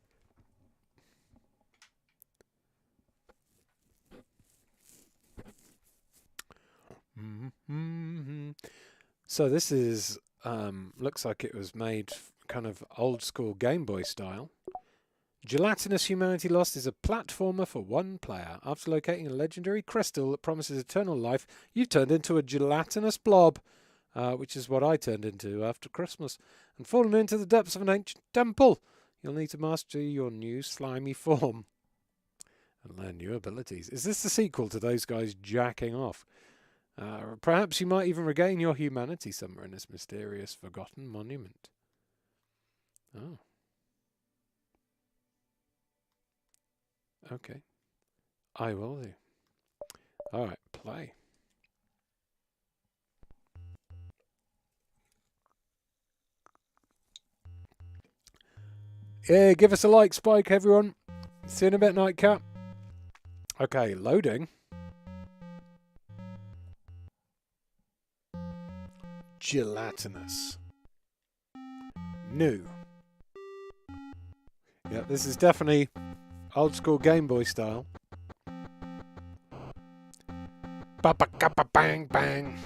So this is, looks like it was made kind of old school Game Boy style. Gelatinous Humanity Lost is a platformer for one player. After locating a legendary crystal that promises eternal life, you've turned into a gelatinous blob, which is what I turned into after Christmas, and fallen into the depths of an ancient temple. You'll need to master your new slimy form and learn new abilities. Is this the sequel to those guys jacking off? Perhaps you might even regain your humanity somewhere in this mysterious forgotten monument. Oh. Okay. I will do. Alright, play. Yeah, give us a like, Spike, everyone. See you in a bit, Nightcap. Okay, loading. Gelatinous. New. Yeah, this is definitely old school Game Boy style. Bang bang.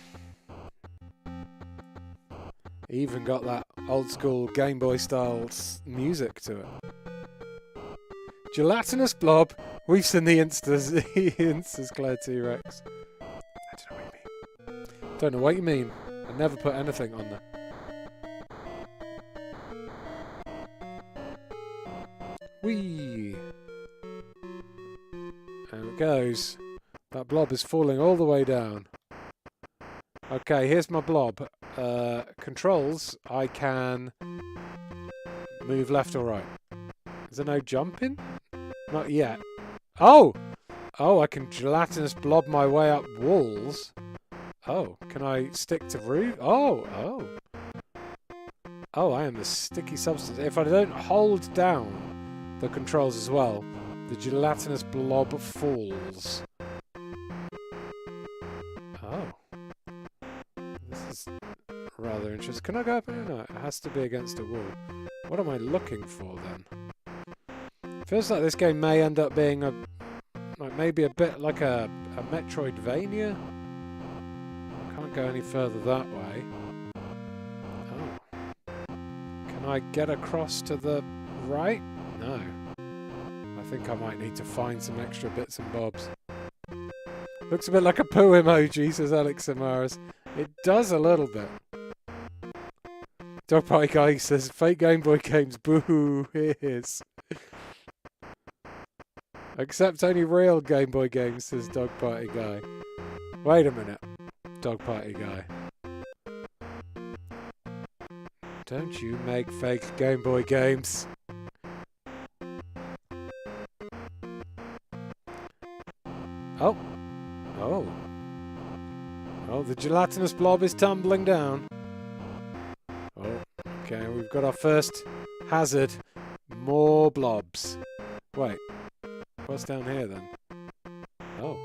Even got that old school Game Boy style music to it. Gelatinous Blob. We've seen the Instas Claire T-Rex. I don't know what you mean. I never put anything on there. Whee! There it goes. That blob is falling all the way down. Okay, here's my blob. Controls, I can move left or right. Is there no jumping? Not yet. Oh! Oh, I can gelatinous blob my way up walls. Oh, can I stick to roof? Oh, oh. Oh, I am a sticky substance. If I don't hold down the controls as well, the gelatinous blob falls. Oh. This is rather interesting. Can I go up in? No, it has to be against a wall. What am I looking for then? Feels like this game may end up being maybe a bit like a Metroidvania. I can't go any further that way. Oh. Can I get across to the right? No. I think I might need to find some extra bits and bobs. Looks a bit like a poo emoji, says Alex Samaras. It does a little bit. Dog Party Guy says, fake Game Boy games, boo, here's. Except only real Game Boy games, says Dog Party Guy. Wait a minute, Dog Party Guy. Don't you make fake Game Boy games. Oh. Oh. Oh, the gelatinous blob is tumbling down. Oh, okay, we've got our first hazard. More blobs. Wait. What's down here then? Oh.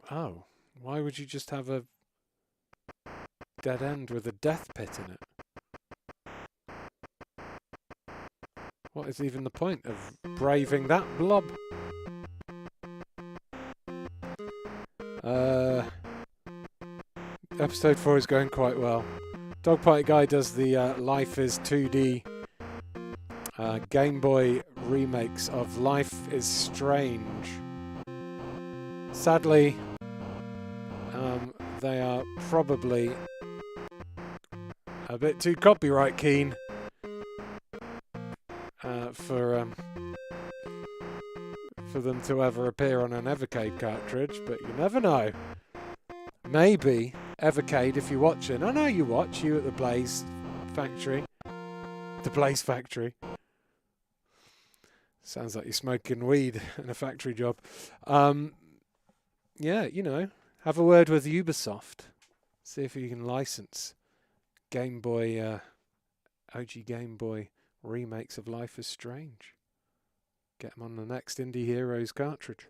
Oh. Why would you just have a dead end with a death pit in it? What is even the point of braving that blob? Episode 4 is going quite well. Dog Party Guy does the Life is 2D Game Boy remakes of Life is Strange. Sadly, they are probably a bit too copyright keen for them to ever appear on an Evercade cartridge, but you never know. Maybe Evercade, if you're watching. I know you watch, you at the Blaze Factory. The Blaze Factory. Sounds like you're smoking weed in a factory job. Yeah, you know, have a word with Ubisoft. See if you can license Game Boy, OG Game Boy remakes of Life is Strange. Get them on the next Indie Heroes cartridge.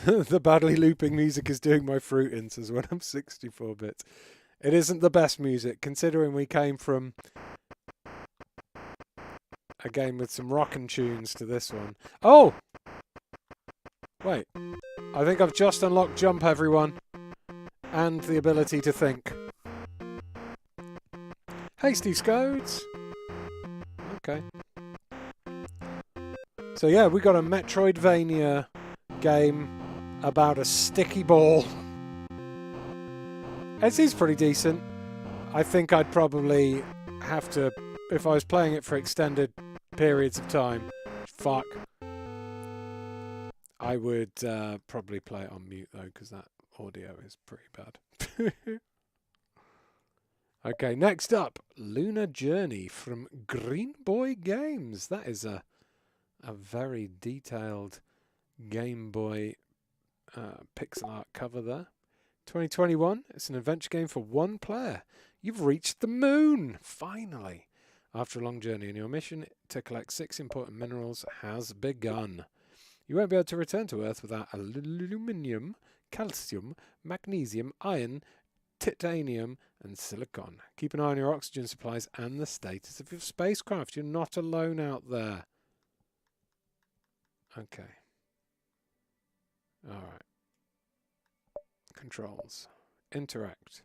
The badly looping music is doing my fruit in, says when I'm 64 bits. It isn't the best music, considering we came from a game with some rockin' tunes to this one. Oh! Wait. I think I've just unlocked jump, everyone. And the ability to think. Hasty Scourge. Okay. So yeah, we got a Metroidvania game about a sticky ball. It seems pretty decent. I think I'd probably have to, if I was playing it for extended periods of time, fuck, I would probably play it on mute though, because that audio is pretty bad. Okay, next up, Lunar Journey from Green Boy Games. That is a very detailed Game Boy pixel art cover there. 2021, it's an adventure game for one player. You've reached the moon, finally. After a long journey, and your mission to collect 6 important minerals has begun. You won't be able to return to Earth without aluminium, calcium, magnesium, iron, titanium, and silicon. Keep an eye on your oxygen supplies and the status of your spacecraft. You're not alone out there. Okay. Alright. Controls. Interact.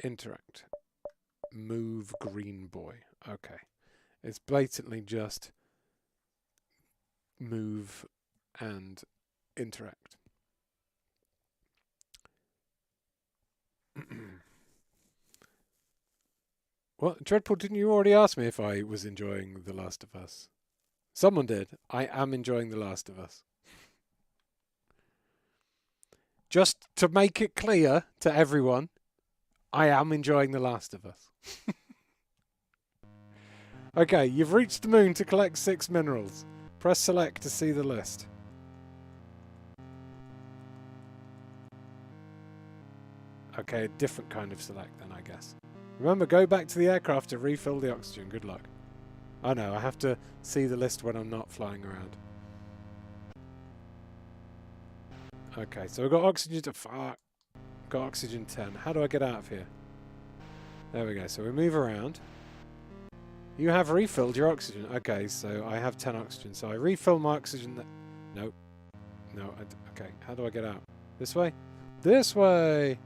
Interact. Move Green Boy. Okay. It's blatantly just move and interact. What? Dreadpool, didn't you already ask me if I was enjoying The Last of Us? Someone did. I am enjoying The Last of Us. Just to make it clear to everyone, I am enjoying The Last of Us. Okay, you've reached the moon to collect 6 minerals. Press select to see the list. Okay, a different kind of select then, I guess. Remember, go back to the aircraft to refill the oxygen. Good luck. Oh no, I have to see the list when I'm not flying around. Okay, so we've got oxygen to... Fuck. Got oxygen 10. How do I get out of here? There we go. So we move around. You have refilled your oxygen. Okay, so I have 10 oxygen. So I refill my oxygen. Nope. No. Okay, how do I get out? This way? This way!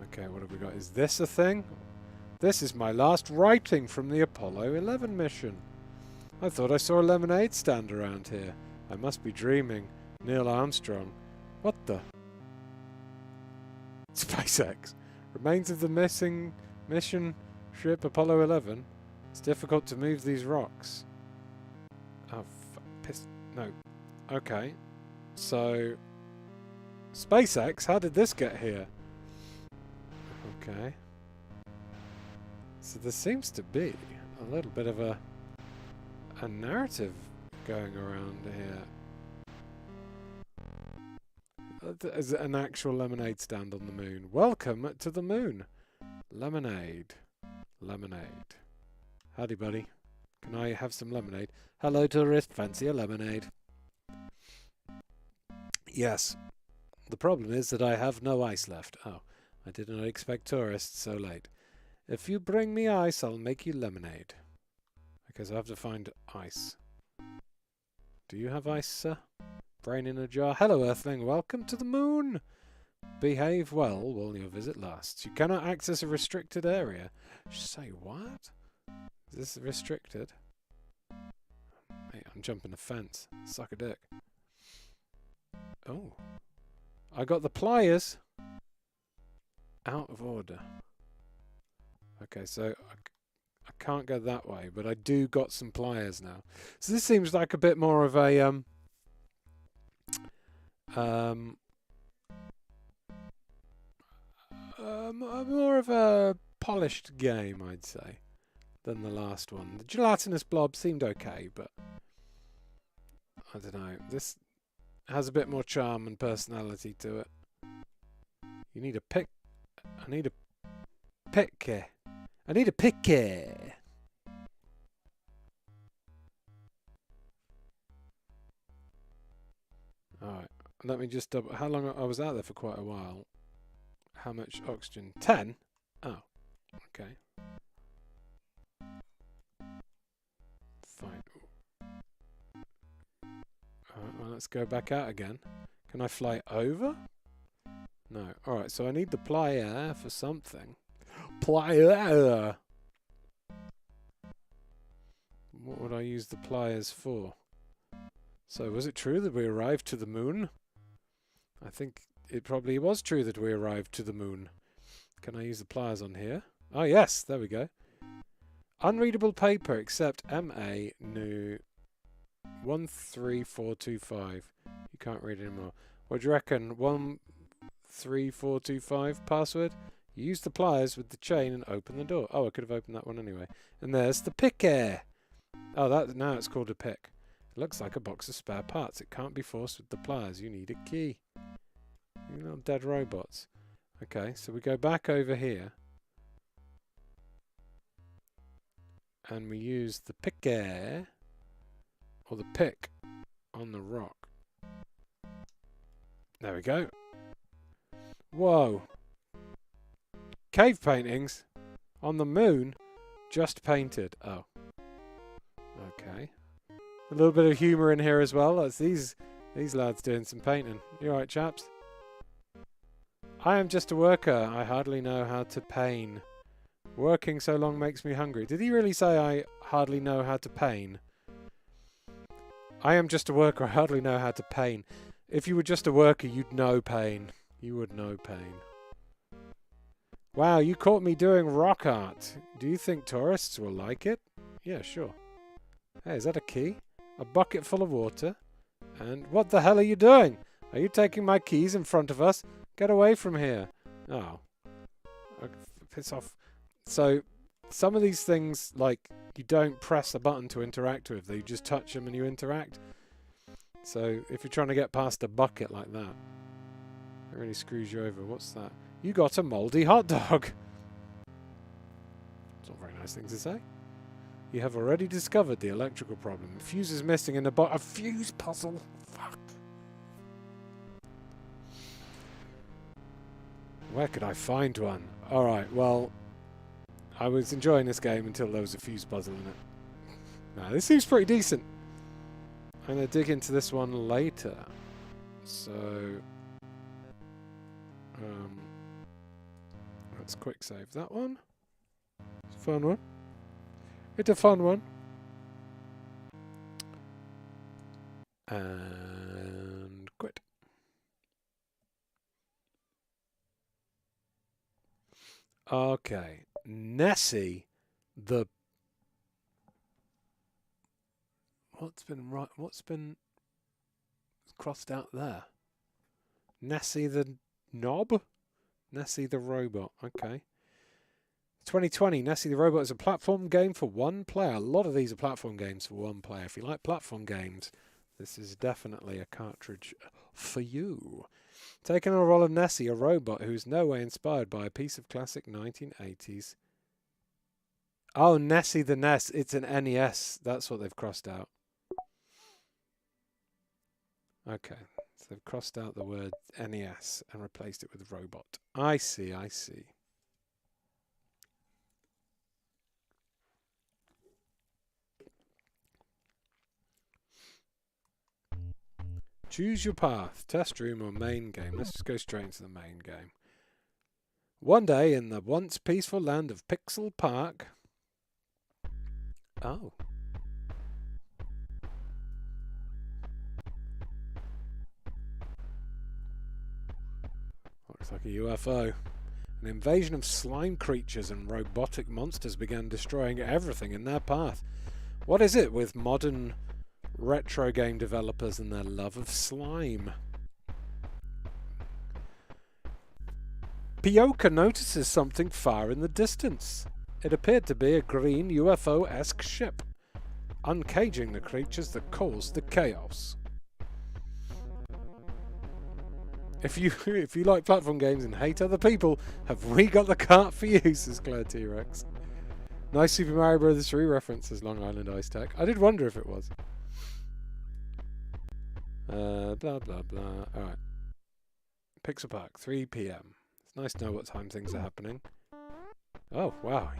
Okay, what have we got? Is this a thing? This is my last writing from the Apollo 11 mission. I thought I saw a lemonade stand around here. I must be dreaming. Neil Armstrong. What the? SpaceX. Remains of the missing mission ship Apollo 11. It's difficult to move these rocks. Oh, piss. No. Okay. So, SpaceX, how did this get here? Okay. So there seems to be a little bit of a narrative going around here. There's an actual lemonade stand on the moon. Welcome to the moon. Lemonade. Lemonade. Howdy, buddy. Can I have some lemonade? Hello, tourist. Fancy a lemonade? Yes. The problem is that I have no ice left. Oh, I did not expect tourists so late. If you bring me ice, I'll make you lemonade. Okay, so I have to find ice. Do you have ice, sir? Brain in a jar. Hello, Earthling. Welcome to the moon. Behave well while your visit lasts. You cannot access a restricted area. Say what? Is this restricted? Hey, I'm jumping a fence. Suck a dick. Oh. I got the pliers. Out of order. Okay, so I can't go that way, but I do got some pliers now. So this seems like a bit more of a more of a polished game, I'd say, than the last one. The Gelatinous Blob seemed okay, but I don't know. This has a bit more charm and personality to it. You need a pick. I need a pick. I need a picky. Alright, let me just how long I was out there for quite a while. How much oxygen? 10? Oh. Okay. Fine. Alright, well, let's go back out again. Can I fly over? No. Alright, so I need the plier for something. Plier! What would I use the pliers for? So, was it true that we arrived to the moon? I think it probably was true that we arrived to the moon. Can I use the pliers on here? Oh, yes! There we go. Unreadable paper except MA new 13425. You can't read anymore. What do you reckon? 13425 password? You use the pliers with the chain and open the door. Oh, I could have opened that one anyway. And there's the picker. Oh, that now it's called a pick. It looks like a box of spare parts. It can't be forced with the pliers. You need a key. You little dead robots. Okay, so we go back over here. And we use the picker, or the pick, on the rock. There we go. Whoa. Cave paintings on the moon, just painted. Oh. Okay. A little bit of humour in here as well. That's these lads doing some painting. You alright, chaps? I am just a worker. I hardly know how to paint. Working so long makes me hungry. Did he really say I hardly know how to paint? I am just a worker. I hardly know how to paint. If you were just a worker, you'd know pain. You would know pain. Wow, you caught me doing rock art. Do you think tourists will like it? Yeah, sure. Hey, is that a key? A bucket full of water? And what the hell are you doing? Are you taking my keys in front of us? Get away from here. Oh. Piss off. So, some of these things, like, you don't press a button to interact with. You just touch them and you interact. So, if you're trying to get past a bucket like that, it really screws you over. What's that? You got a mouldy hot dog. It's not a very nice thing to say. You have already discovered the electrical problem. A fuse is missing in a fuse puzzle. Fuck. Where could I find one? Alright, well, I was enjoying this game until there was a fuse puzzle in it. Now, this seems pretty decent. I'm going to dig into this one later. So, let's quick save that one. It's a fun one. It's a fun one. And quit. Okay. Nessie the... What's been crossed out there? Nessie the Knob? Nessie the Robot. Okay. 2020, Nessie the Robot is a platform game for one player. A lot of these are platform games for one player. If you like platform games, this is definitely a cartridge for you. Taking on a role of Nessie, a robot who is no way inspired by a piece of classic 1980s. Oh, Nessie the NES. It's an NES. That's what they've crossed out. Okay. So they've crossed out the word NES and replaced it with robot. I see, I see. Choose your path, test room or main game. Let's just go straight into the main game. One day in the once peaceful land of Pixel Park. Oh. Looks like a UFO. An invasion of slime creatures and robotic monsters began destroying everything in their path. What is it with modern retro game developers and their love of slime? Pioka notices something far in the distance. It appeared to be a green UFO-esque ship, uncaging the creatures that caused the chaos. If you like platform games and hate other people, have we got the cart for you, says Claire T-Rex. Nice Super Mario Bros. 3 references Long Island Ice Tech. I did wonder if it was. Blah, blah, blah. Alright. Pixel Park, 3 PM. It's nice to know what time things are happening. Oh, wow.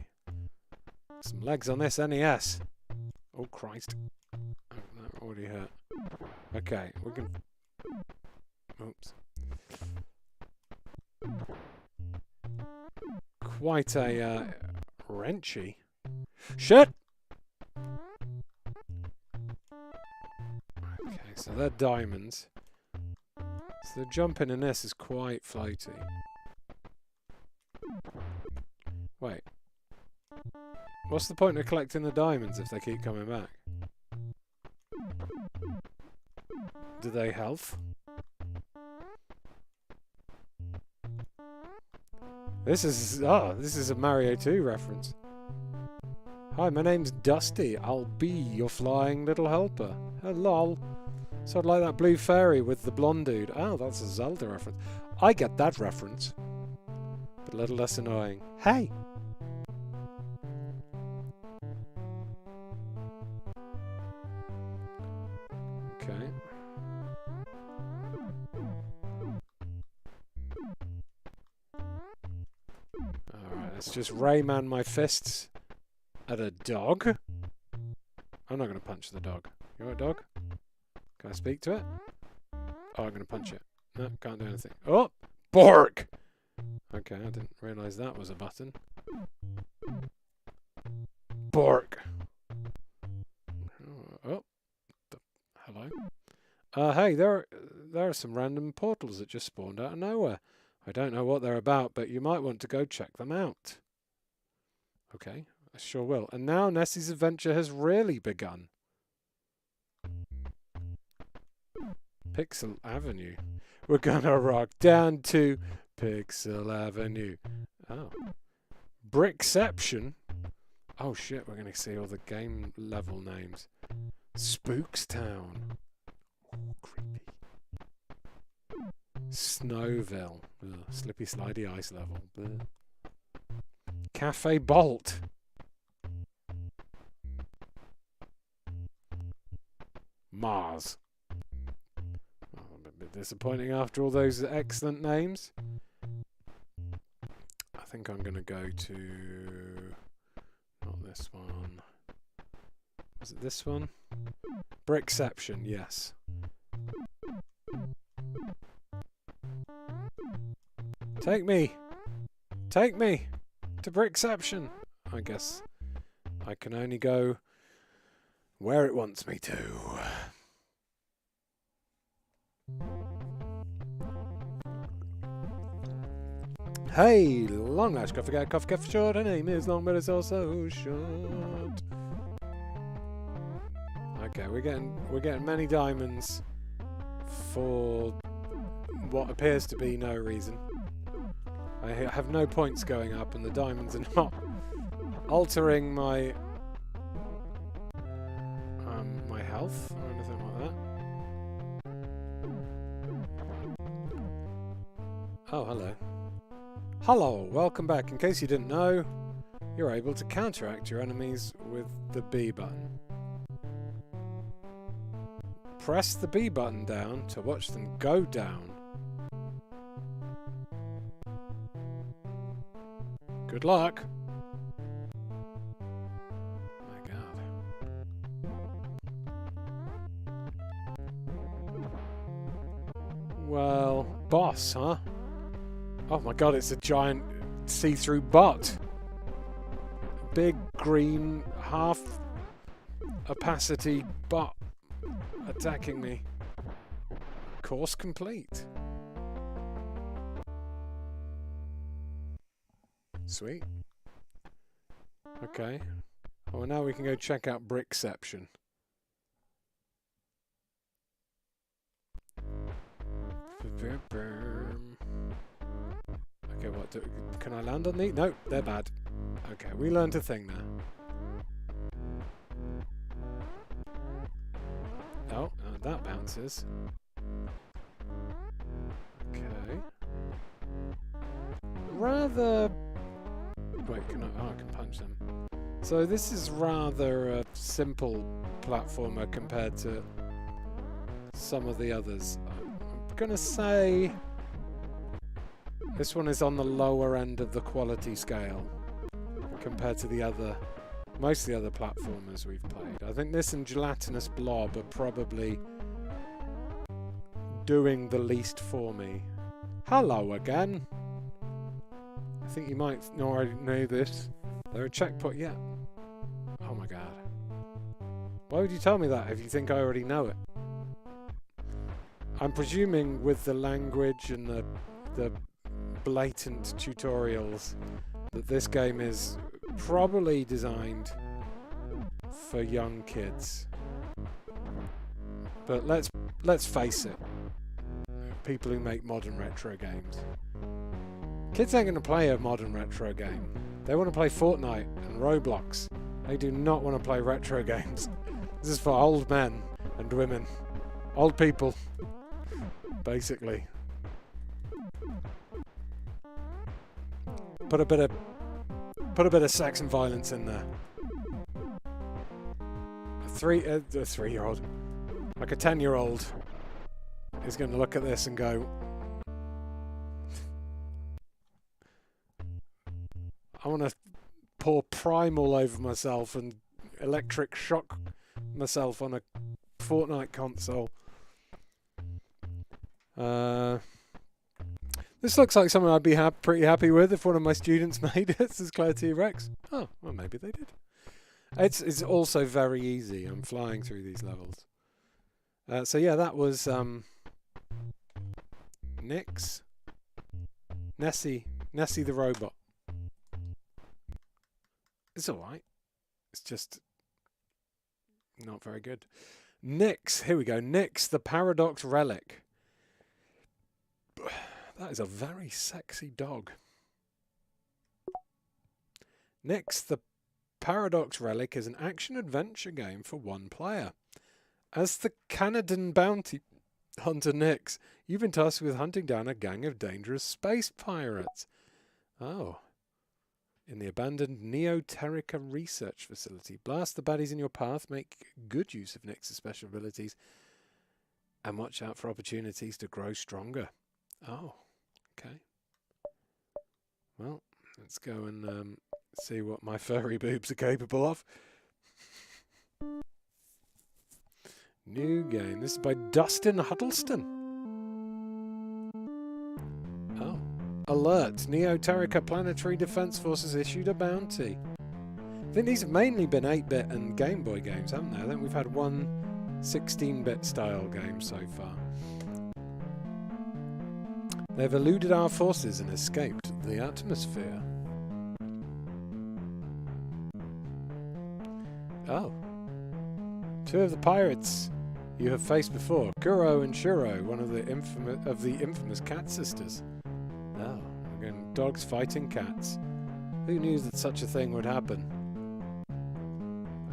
Some legs on this NES. Oh, Christ. Oh, that already hurt. Okay, we can... Oops. Quite a wrenchy. Shit! Okay, so they're diamonds. So the jumping in this is quite floaty. Wait. What's the point of collecting the diamonds if they keep coming back? Do they health? This is a Mario 2 reference. Hi, my name's Dusty. I'll be your flying little helper. Hello. So I'd like that blue fairy with the blonde dude. Oh, that's a Zelda reference. I get that reference. But a little less annoying. Hey! Okay. Alright, let's just Rayman my fists at a dog. I'm not going to punch the dog. You want a dog? Can I speak to it? Oh, I'm going to punch it. No, can't do anything. Oh! Bork! Okay, I didn't realise that was a button. Bork! Oh. Hello? Hey, there are some random portals that just spawned out of nowhere. I don't know what they're about, but you might want to go check them out. Okay, I sure will. And now Nessie's adventure has really begun. Pixel Avenue. We're gonna rock down to Pixel Avenue. Oh. Brickception? Oh shit, we're gonna see all the game level names. Spookstown. Oh, creepy. Snowville. Ugh. Slippy slidey ice level. Ugh. Cafe Bolt. Mars. Oh, I'm a bit disappointing after all those excellent names. I think I'm going to go to... Not this one. Was it this one? Brickception, yes. Take me! Take me! To Brickception! I guess I can only go where it wants me to. Hey! Long lash, coffee cat, coffee cat for short. Her name is long, but it's also short. Okay, we're getting many diamonds for what appears to be no reason. I have no points going up, and the diamonds are not altering my my health or anything like that. Oh, hello. Hello, welcome back. In case you didn't know, you're able to counteract your enemies with the B button. Press the B button down to watch them go down. Good luck. My God. Well, boss, huh? Oh my God, it's a giant see-through bot. Big green half opacity bot attacking me. Course complete. Sweet. Okay. Well, now we can go check out Brickception. Okay, what do... Can I land on these? No, they're bad. Okay, we learned a thing now. Oh, that bounces. Okay. Rather... Wait, can I... Oh, I can punch them. So this is rather a simple platformer compared to some of the others. I'm gonna say this one is on the lower end of the quality scale. compared to most of the other platformers we've played. I think this and Gelatinous Blob are probably doing the least for me. Hello again. I think you might already know this. They're a checkpoint. Yeah. Oh my god. Why would you tell me that if you think I already know it? I'm presuming with the language and the blatant tutorials that this game is probably designed for young kids. But let's face it. People who make modern retro games. Kids ain't going to play a modern retro game. They want to play Fortnite and Roblox. They do not want to play retro games. This is for old men and women. Old people. Basically. Put a bit of sex and violence in there. A 3-year-old. Like a 10-year-old is going to look at this and go, I want to pour Prime all over myself and electric shock myself on a Fortnite console. This looks like something I'd be pretty happy with if one of my students made it. This is Claire T-Rex. Oh, well, maybe they did. It's also very easy. I'm flying through these levels. So yeah, that was Nyx. Nessie the Robot. It's alright. It's just not very good. Nyx, here we go. Nyx the Paradox Relic. That is a very sexy dog. Nyx the Paradox Relic is an action-adventure game for one player. As the Canadan bounty hunter Nyx, you've been tasked with hunting down a gang of dangerous space pirates. Oh. In the abandoned Neoterica research facility. Blast the baddies in your path, make good use of Nyx's special abilities, and watch out for opportunities to grow stronger. Oh, okay. Well, let's go and see what my furry boobs are capable of. New game. This is by Dustin Huddleston. Oh. Alert. Neoterica Planetary Defense Forces issued a bounty. I think these have mainly been 8-bit and Game Boy games, haven't they? I think we've had one 16-bit style game so far. They've eluded our forces and escaped the atmosphere. Oh. Two of the pirates you have faced before, Kuro and Shuro, one of the infamous cat sisters. Oh, again, dogs fighting cats. Who knew that such a thing would happen?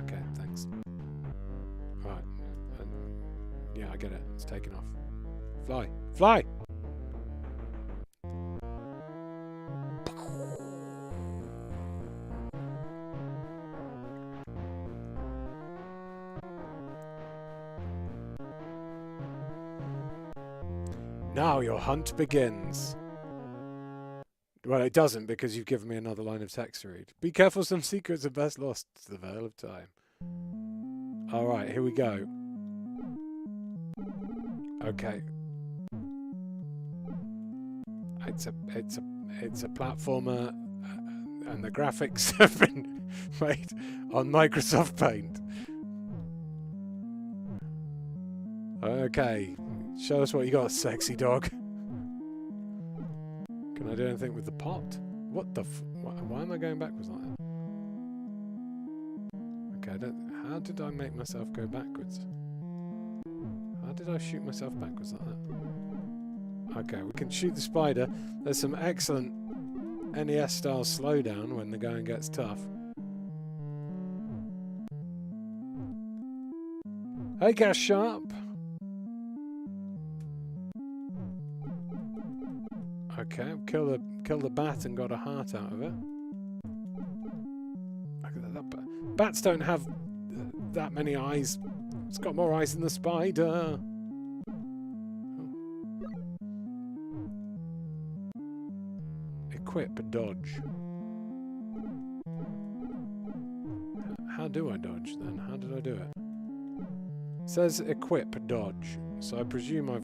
Okay, thanks. Right. Yeah, I get it. It's taken off. Fly. Fly! Now your hunt begins. Well, it doesn't because you've given me another line of text to read. Be careful, some secrets are best lost to the veil of time. Alright, here we go. Okay. It's a platformer and the graphics have been made on Microsoft Paint. Okay. Show us what you got, sexy dog. Can I do anything with the pot? What the why am I going backwards like that? Okay, how did I make myself go backwards? How did I shoot myself backwards like that? Okay, we can shoot the spider. There's some excellent NES-style slowdown when the going gets tough. Hey, Gas Sharp! Okay, kill the bat and got a heart out of it. Bats don't have that many eyes. It's got more eyes than the spider. Equip, dodge. how do I dodge then? How did I do it? It says equip dodge, so I presume I've...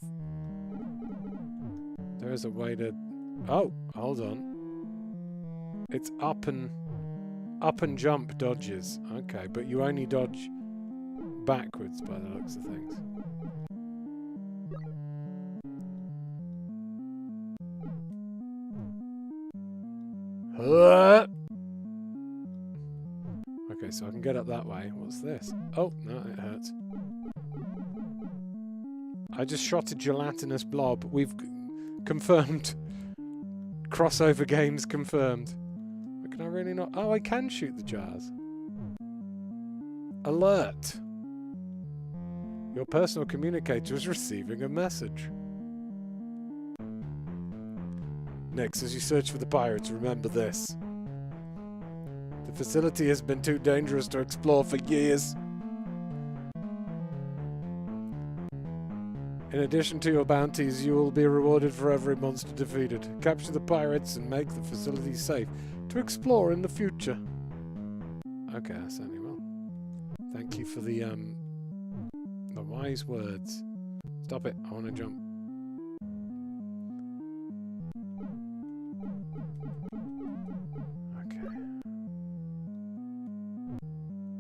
There is a way to... Oh, hold on. It's up and jump dodges. Okay, but you only dodge backwards by the looks of things. Okay, so I can get up that way. What's this? Oh, no, it hurts. I just shot a Gelatinous Blob. We've confirmed. Crossover games confirmed. But can I really not? Oh, I can shoot the jars. Alert! Your personal communicator is receiving a message. Next, as you search for the pirates, remember this. The facility has been too dangerous to explore for years. In addition to your bounties, you will be rewarded for every monster defeated. Capture the pirates and make the facility safe to explore in the future. Okay, I certainly will. Thank you for the wise words. Stop it, I want to jump.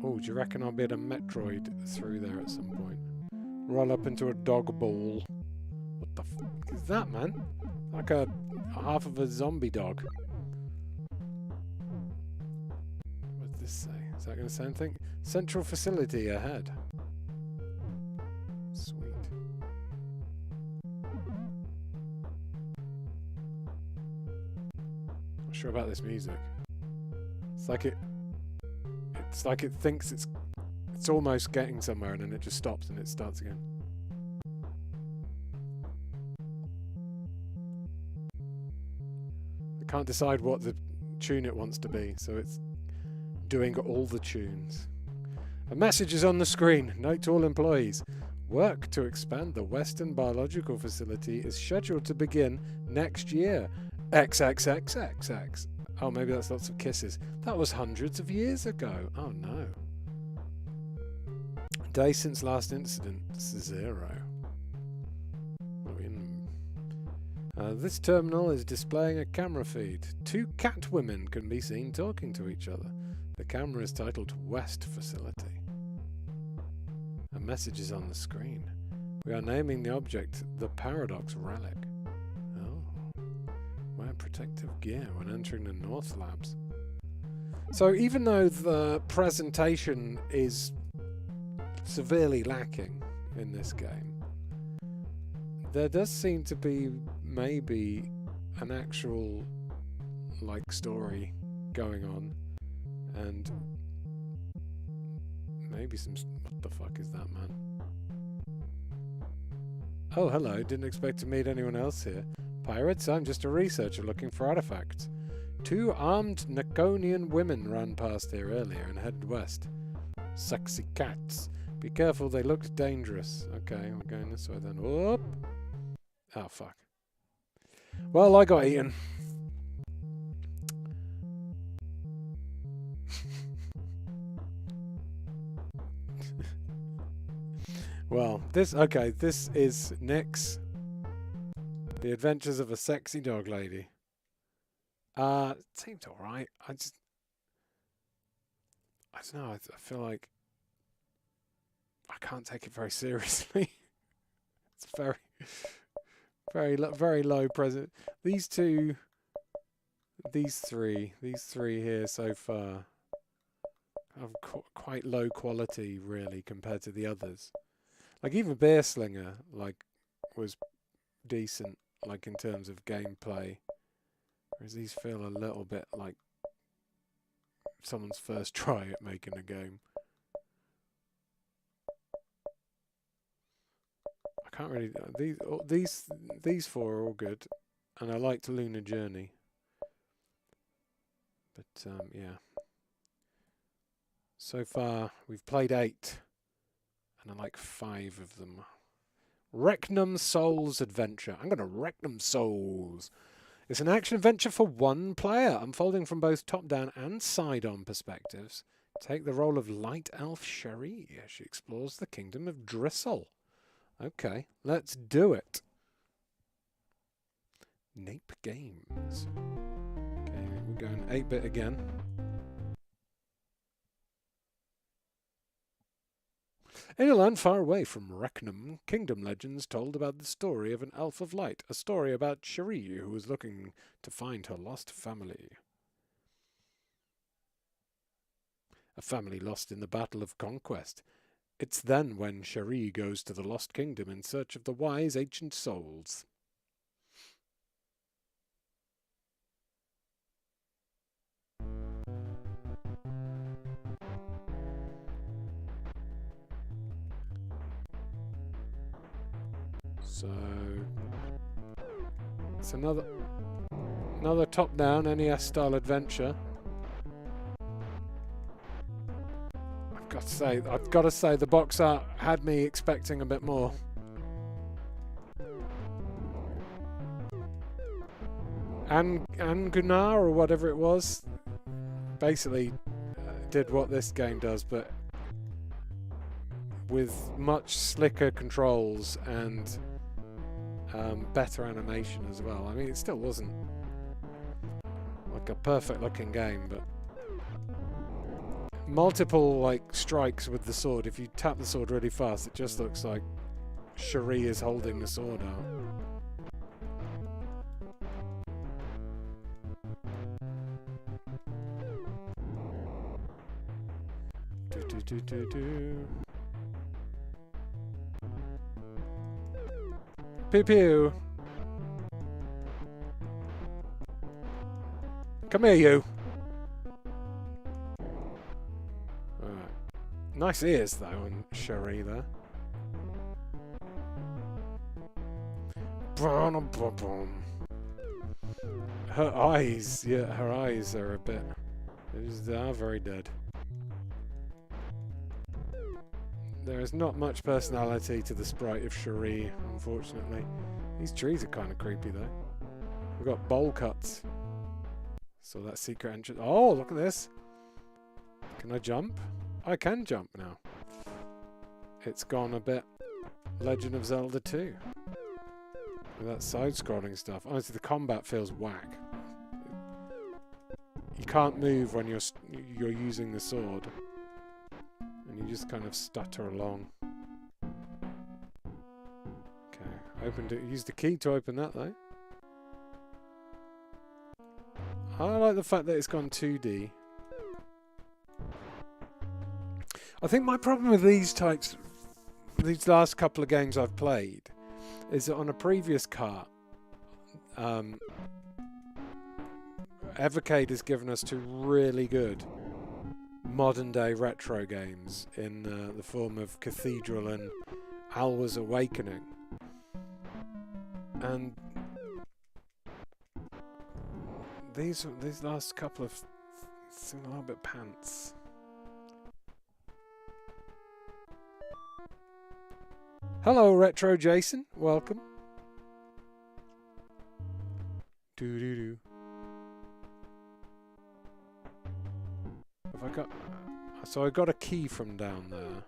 Oh, do you reckon I'll be able to Metroid through there at some point? Roll up into a dog ball. What the fuck is that, man? Like a half of a zombie dog. What does this say? Is that going to say anything? Central facility ahead. Sweet. Not sure about this music. It's like it thinks it's almost getting somewhere and then it just stops and it starts again. I can't decide what the tune it wants to be, so it's doing all the tunes. A message is on the screen. Note to all employees. Work to expand the Western Biological Facility is scheduled to begin next year. XXXXX. Oh, maybe that's lots of kisses. That was hundreds of years ago. Oh no. Day since last incident, 0. This terminal is displaying a camera feed. 2 cat women can be seen talking to each other. The camera is titled West Facility. A message is on the screen. We are naming the object the Paradox Relic. Oh. Wear protective gear when entering the North Labs. So even though the presentation is severely lacking in this game, there does seem to be maybe an actual story going on, and maybe some... What the fuck is that, man? Oh, hello, didn't expect to meet anyone else here. Pirates, I'm just a researcher looking for artifacts. 2 armed Neconian women ran past here earlier and headed west. Sexy cats. Be careful, they looked dangerous. Okay, we're going this way then. Whoop! Oh, fuck. Well, I got eaten. Well, this is Nyx. The Adventures of a Sexy Dog Lady. It seemed alright. I don't know, I feel like I can't take it very seriously. It's very low present. These three here so far have quite low quality, really, compared to the others. Like even Beer Slinger, was decent, in terms of gameplay. Whereas these feel a little bit like someone's first try at making a game. I can't really... These 4 are all good. And I liked Lunar Journey. But, yeah. So far, we've played 8. And I like 5 of them. Wreckno Souls Adventure. I'm going to Wreckno Souls. It's an action adventure for 1 player, unfolding from both top-down and side-on perspectives. Take the role of Light Elf Cherie as she explores the kingdom of Drisel. Okay, let's do it. Nape Games. Okay, we're going 8-bit again. In a land far away from Wreckno, kingdom legends told about the story of an elf of light, a story about Cherie who was looking to find her lost family. A family lost in the Battle of Conquest. It's then when Cherie goes to the Lost Kingdom in search of the wise ancient souls. So it's another top-down NES style adventure. I've got to say, the box art had me expecting a bit more. Anguna, or whatever it was, basically did what this game does, but with much slicker controls and better animation as well. I mean, it still wasn't like a perfect looking game, but multiple like strikes with the sword. If you tap the sword really fast, it just looks like Cherie is holding the sword out. Pew pew. Come here, you. Alright. Nice ears, though, on Cherie there. Her eyes, yeah, her eyes are a bit... They are very dead. There is not much personality to the sprite of Cherie, unfortunately. These trees are kind of creepy, though. We've got bowl cuts. So that secret entrance. Oh, look at this. Can I jump? I can jump now. It's gone a bit Legend of Zelda 2. With that side-scrolling stuff. Honestly, the combat feels whack. You can't move when you're using the sword. And you just kind of stutter along. Okay, opened it. Used the key to open that, though. I like the fact that it's gone 2D. I think my problem with these last couple of games I've played, is that on a previous cart, Evercade has given us two really good modern-day retro games in the form of Cathedral and Alwa's Awakening. And these last couple of seem a little bit pants. Hello, Retro Jason. Welcome. Doo-doo-doo. Have I got... So I got a key from down there.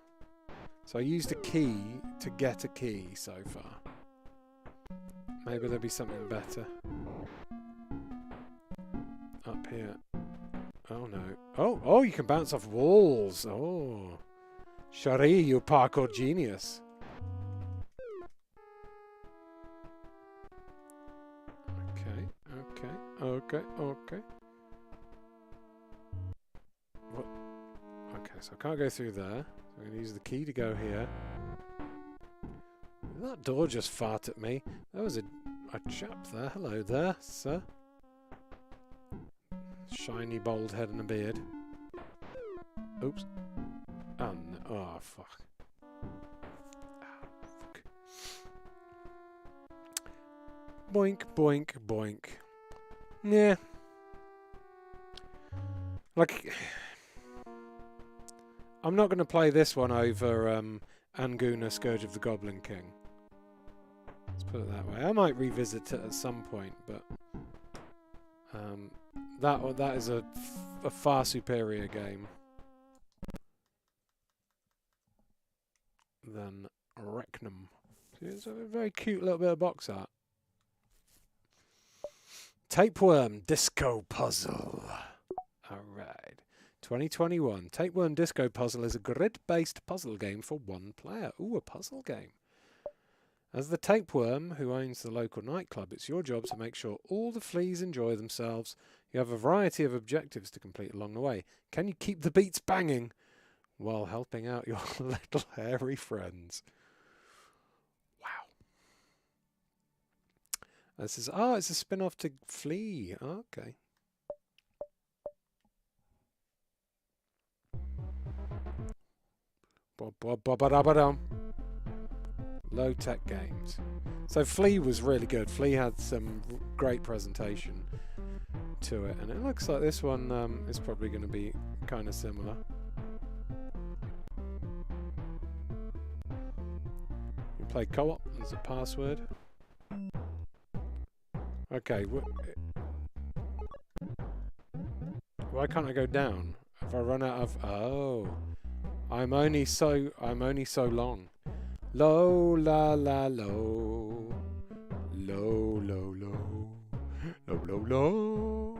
So I used a key to get a key so far. Maybe there'll be something better. Up here. Oh no. Oh, you can bounce off walls. Oh. Cherie, you parkour genius. Okay. What? Okay, so I can't go through there. So I'm going to use the key to go here. Did that door just fart at me? There was a chap there. Hello there, sir. Shiny bald head and a beard. Oops. Oh, no. Oh, fuck. Ah, fuck. Boink, boink, boink. Yeah. Like, I'm not going to play this one over Anguna, Scourge of the Goblin King. Let's put it that way. I might revisit it at some point, but that is a far superior game. Wreckno. It's a very cute little bit of box art. Tapeworm Disco Puzzle. Alright. 2021. Tapeworm Disco Puzzle is a grid-based puzzle game for one player. Ooh, a puzzle game. As the tapeworm who owns the local nightclub, it's your job to make sure all the fleas enjoy themselves. You have a variety of objectives to complete along the way. Can you keep the beats banging while helping out your little hairy friends? Wow. This is, oh, it's a spin-off to Flea. Oh, okay. Low-tech games. So Flea was really good. Flea had some great presentation to it, and it looks like this one is probably going to be kind of similar. You play co-op as a password. Okay. Why can't I go down? If I run out of... Oh. I'm only so long. Low la la low. Low low low. Low low low.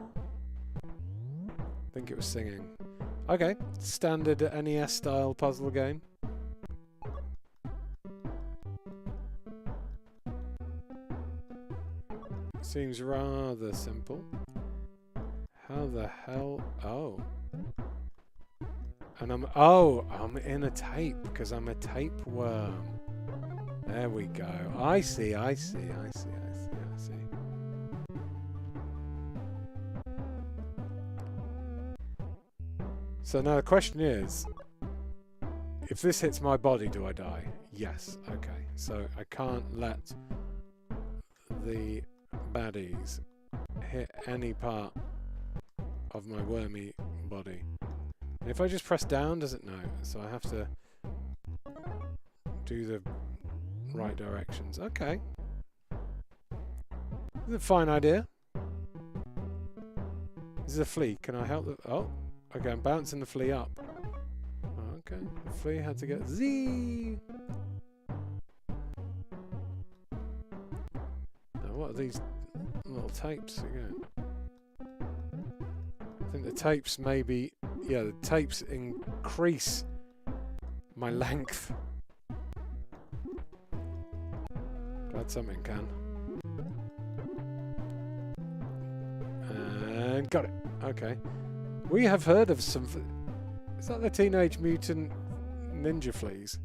I think it was singing. Okay. Standard NES style puzzle game. Seems rather simple. How the hell? Oh. And I'm in a tape because I'm a tapeworm. There we go. I see. So now the question is, if this hits my body, do I die? Yes. Okay. So I can't let the baddies hit any part of my wormy body. And if I just press down, does it? No. So I have to do the right directions. Okay. This is a fine idea. This is a flea. Can I help? Oh, okay. I'm bouncing the flea up. Okay. The flea had to get Z. Now, what are these little tapes again? I think the tapes maybe... Yeah, the tapes increase my length. Glad something can. And got it. Okay. We have heard of some... Is that the Teenage Mutant Ninja Fleas?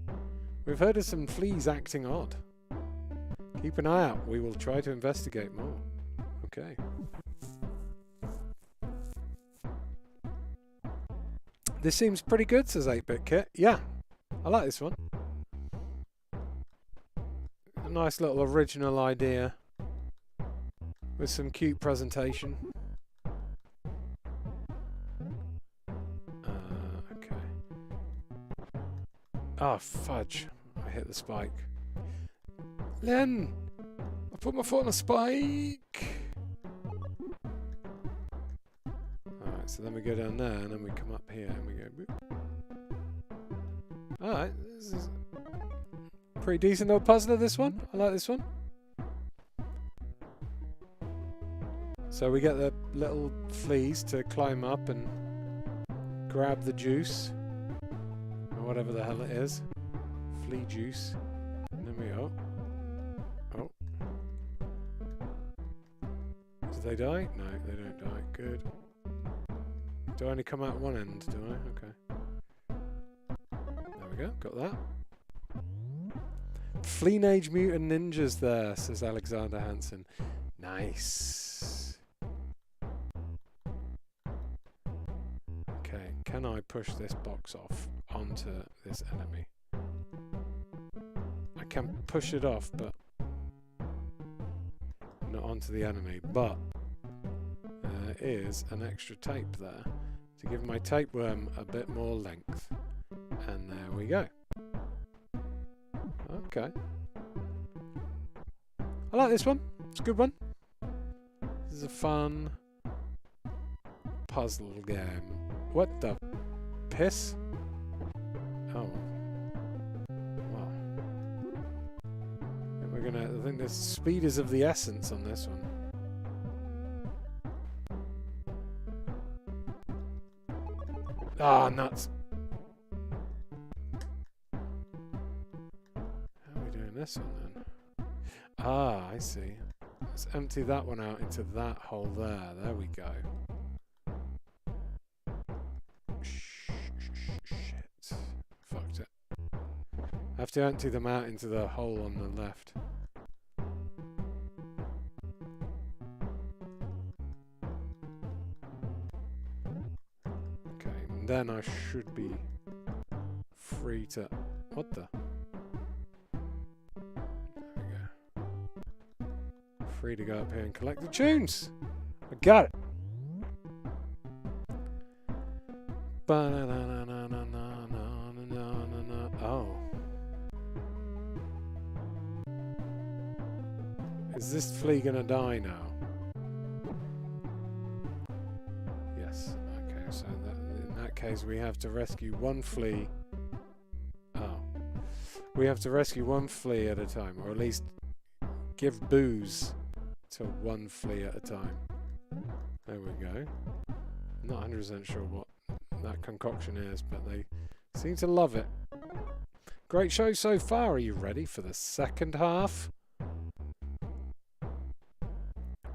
We've heard of some fleas acting odd. Keep an eye out. We will try to investigate more. Okay. This seems pretty good, says 8-Bit Kit. Yeah, I like this one. A nice little original idea with some cute presentation. Okay. Oh, fudge. I hit the spike. Len! I put my foot on a spike! So then we go down there, and then we come up here, and we go... Alright, this is a pretty decent little puzzler, this one. I like this one. So we get the little fleas to climb up and grab the juice. Or whatever the hell it is. Flea juice. And then we... Oh. Oh. Do they die? No, they don't die. Good. Do I only come out one end, do I? Okay. There we go, got that. Fleenage Mutant Ninjas there, says Alexander Hansen. Nice. Okay, can I push this box off onto this enemy? I can push it off, but not onto the enemy, but there is an extra tape there to give my tapeworm a bit more length. And there we go. Okay. I like this one. It's a good one. This is a fun puzzle game. What the piss? Oh. Wow. I think the speed is of the essence on this one. Ah, nuts. How are we doing this one then? Ah, I see. Let's empty that one out into that hole there. There we go. Shit. Fucked it. I have to empty them out into the hole on the left. Okay, and then I should be free to... What the? Free to go up here and collect the tunes. I got it. Oh. Is this flea gonna die now? Yes. Okay, so in that case we have to rescue one flea. Oh. We have to rescue one flea at a time, or at least give booze to one flea at a time. There we go. Not 100% sure what that concoction is, but they seem to love it. Great show so far. Are you ready for the second half?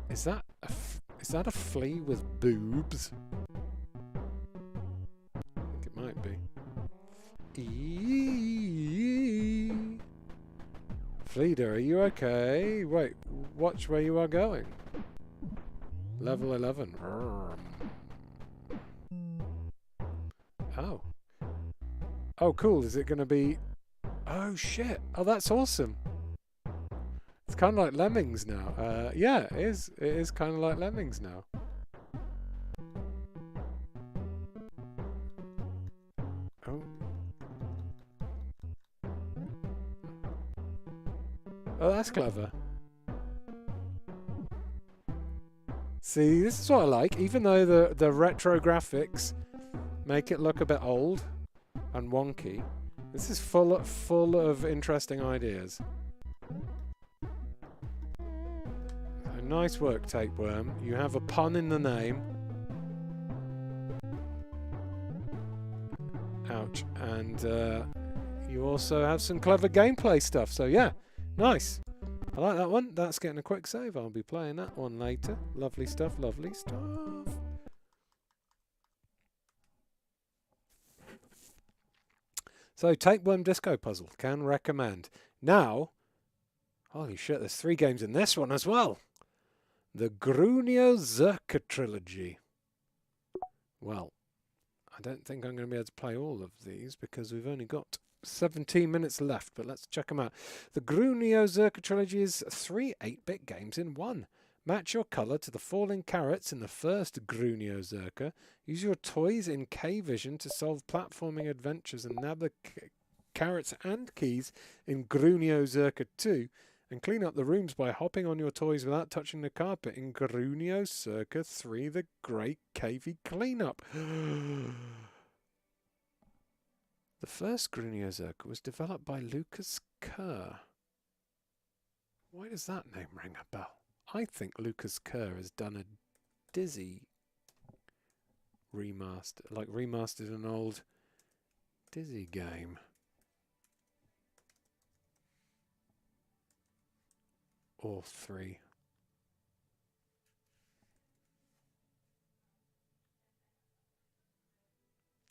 Is that a flea with boobs? I think it might be. Fleeder, are you okay? Wait, watch where you are going. Level 11. Oh. Oh, cool. Is it going to be... Oh, shit. Oh, that's awesome. It's kind of like Lemmings now. Yeah, it is. It is kind of like Lemmings now. Oh. Oh, that's clever. See, this is what I like. Even though the retro graphics make it look a bit old and wonky, this is full of interesting ideas. So nice work, Tapeworm. You have a pun in the name. Ouch. And you also have some clever gameplay stuff. So yeah, nice. I like that one. That's getting a quick save. I'll be playing that one later. Lovely stuff, lovely stuff. So, Tapeworm Disco Puzzle. Can recommend. Now, holy shit, there's 3 games in this one as well. The Gruniozerca Trilogy. Well, I don't think I'm going to be able to play all of these because we've only got 17 minutes left, but let's check them out. The Gruniozerca Trilogy is 3 8-bit games in one. Match your colour to the falling carrots in the first Gruniozerca. Use your toys in K-Vision to solve platforming adventures and nab the carrots and keys in Gruniozerca 2. And clean up the rooms by hopping on your toys without touching the carpet in Gruniozerca 3, the Great Cavey Cleanup. The first Gruniozerca was developed by Lucas Kerr. Why does that name ring a bell? I think Lucas Kerr has done a Dizzy remaster, like remastered an old Dizzy game. Or 3.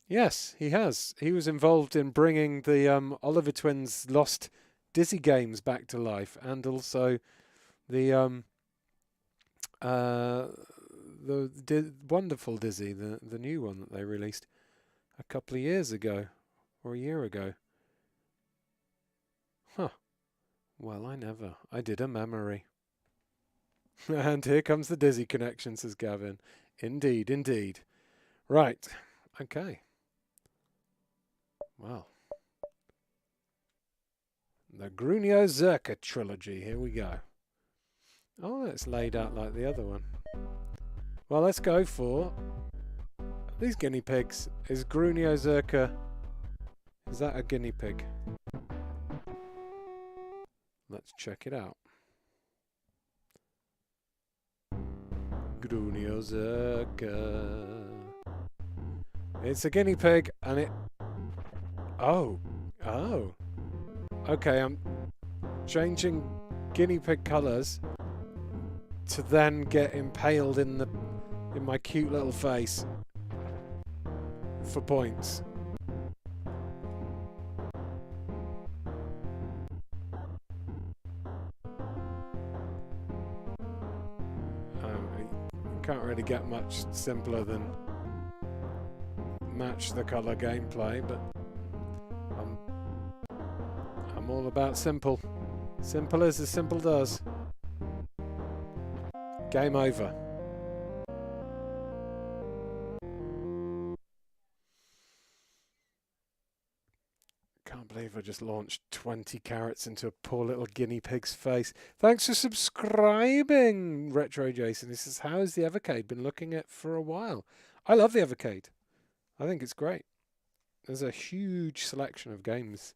Yes, he has. He was involved in bringing the Oliver Twins' lost Dizzy games back to life, and also the wonderful Dizzy, the new one that they released a couple of years ago, or a year ago. Huh. Well, I did a memory. And here comes the Dizzy connection, says Gavin. Indeed, indeed. Right. Okay. Well. The Gruniozerca Trilogy. Here we go. Oh, it's laid out like the other one. Well, let's go for these guinea pigs. Is Gruniozerca... Is that a guinea pig? let's check it out. Gruniozerca. It's a guinea pig, and it... Oh. Oh. Okay, I'm changing guinea pig colours to then get impaled in my cute little face for points. Can't really get much simpler than match the colour gameplay, but I'm all about simple. Simple as simple does. Game over. Can't believe I just launched 20 carrots into a poor little guinea pig's face. Thanks for subscribing, Retro Jason. He says, how has the Evercade been looking at for a while? I love the Evercade. I think it's great. There's a huge selection of games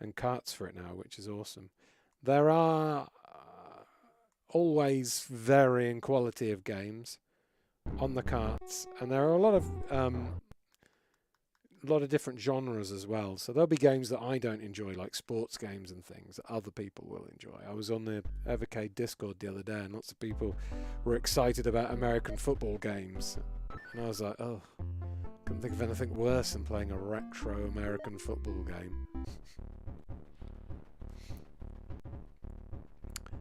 and carts for it now, which is awesome. There are always varying quality of games on the carts, and there are a lot of different genres as well. So there'll be games that I don't enjoy, like sports games and things that other people will enjoy. I was on the Evercade Discord the other day, and lots of people were excited about American football games, and I was like, oh, couldn't think of anything worse than playing a retro American football game.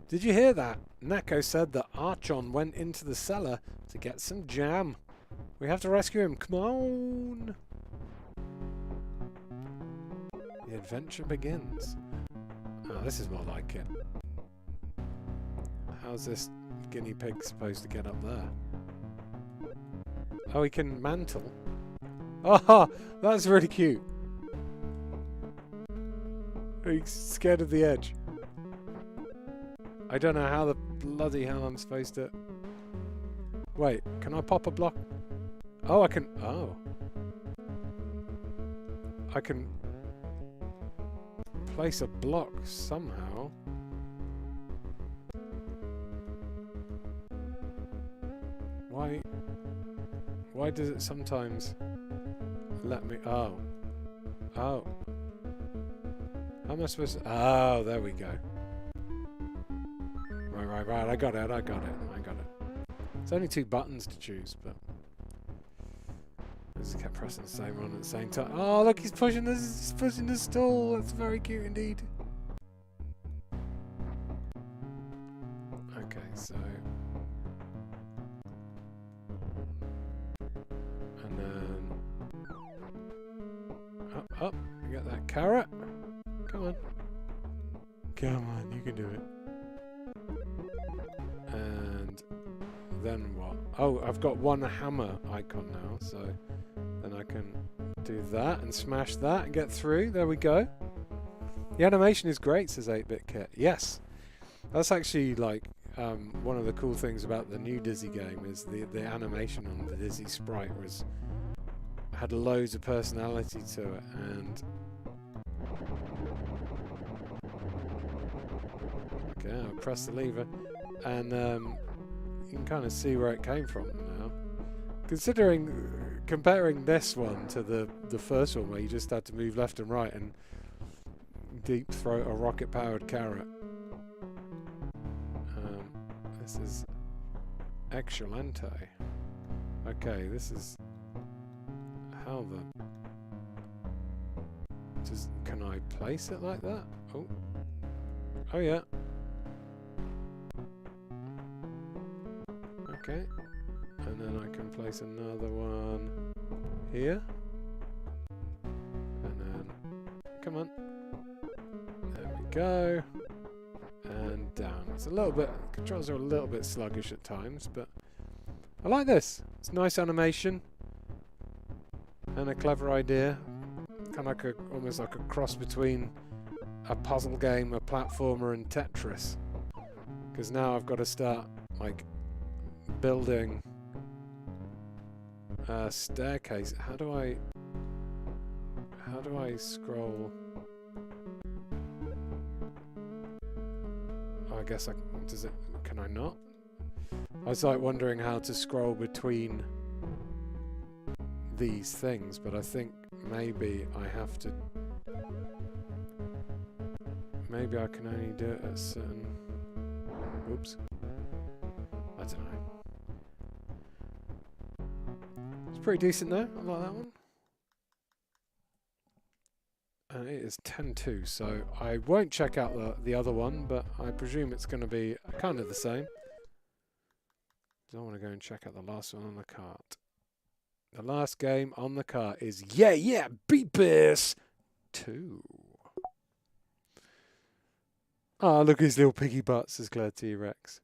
Did you hear that? Neko said that Archon went into the cellar to get some jam. We have to rescue him. Come on! The adventure begins. Oh, this is more like it. How's this guinea pig supposed to get up there? Oh, he can mantle. Oh, that's really cute. He's scared of the edge. I don't know how the bloody hell I'm supposed to... Wait, can I pop a block? Oh, I can... Oh. I can place a block somehow. Why does it sometimes let me... Oh. Oh. How am I supposed to... Oh, there we go. Right, I got it. It's only 2 buttons to choose, but I just kept pressing the same one at the same time. Oh, look, he's pushing the stool. That's very cute indeed. Okay, so... And then... Up, we got that carrot. Come on. Come on, you can do it. And then what? Oh, I've got one hammer icon now, so then I can do that and smash that and get through. There we go. The animation is great, says 8-Bit Kit. Yes, that's actually like one of the cool things about the new Dizzy game is the animation on the Dizzy sprite had loads of personality to it, and okay, I'll press the lever. And you can kind of see where it came from now. Comparing this one to the first one where you just had to move left and right and deep throat a rocket-powered carrot. This is Excelente. Okay, this is how the... Can I place it like that? Oh. Oh yeah. Okay, and then I can place another one here, and then, come on, there we go, and down. It's a little bit, controls are a little bit sluggish at times, but I like this. It's nice animation, and a clever idea, kind of like almost like a cross between a puzzle game, a platformer, and Tetris, because now I've got to start, like, building a staircase. How do I scroll? guess can I not? I was like wondering how to scroll between these things, but I think maybe I have to... Maybe I can only do it at certain... Oops. I don't know. It's pretty decent though. I like that one. And it is 10-2, so I won't check out the other one, but I presume it's going to be kind of the same. I want to go and check out the last one on the cart. The last game on the cart is Beepus 2. Ah, look at his little piggy butts, says Glad T-Rex.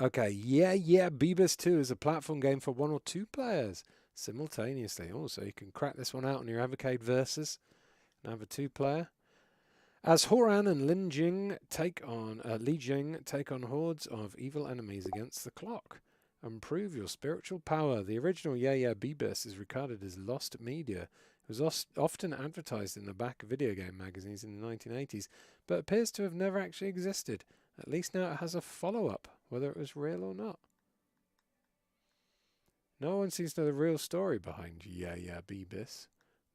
Okay, Beepus 2 is a platform game for 1 or 2 players simultaneously. Also, you can crack this one out on your Evercade Versus and have a 2-player. As Horan and Li Jing take on hordes of evil enemies against the clock. Improve your spiritual power. The original Beepus is regarded as lost media. It was often advertised in the back of video game magazines in the 1980s, but appears to have never actually existed. At least now it has a follow-up, whether it was real or not. No one seems to know the real story behind Beepus.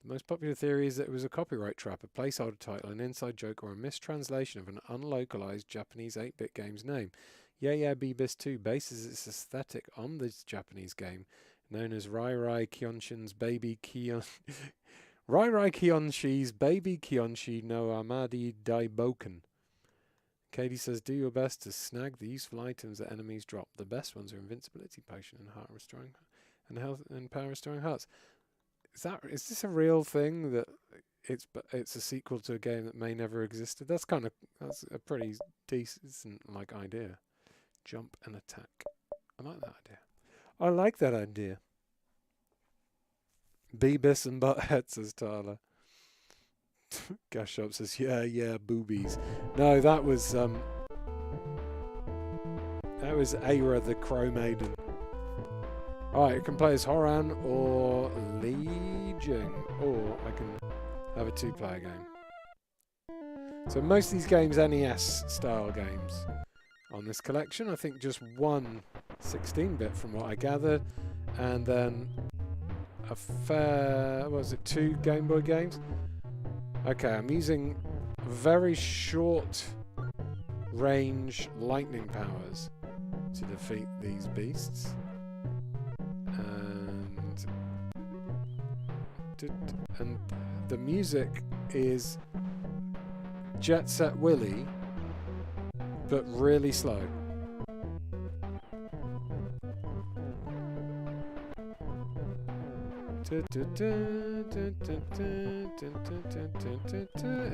The most popular theory is that it was a copyright trap, a placeholder title, an inside joke, or a mistranslation of an unlocalized Japanese 8-bit game's name. Beepus 2 bases its aesthetic on this Japanese game, known as Rai Kyonshi's Baby Kyonshi no Amadi Daiboken. Katie says, do your best to snag the useful items that enemies drop. The best ones are invincibility potion and heart restoring and health and power restoring hearts. Is this a real thing that it's a sequel to a game that may never existed? That's a pretty decent idea. Jump and attack. I like that idea. I like that idea. Beebus and Butthead, says Tyler. Gashop says, boobies. No, that was Ava the Crow Maiden. Alright, I can play as Horan or Li Jing, or I can have a 2-player game. So most of these games, NES style games on this collection. I think just one 16-bit from what I gathered, and then a fair, what was it, 2 Game Boy games? Okay, I'm using very short range lightning powers to defeat these beasts. And the music is Jet Set Willy, but really slow. It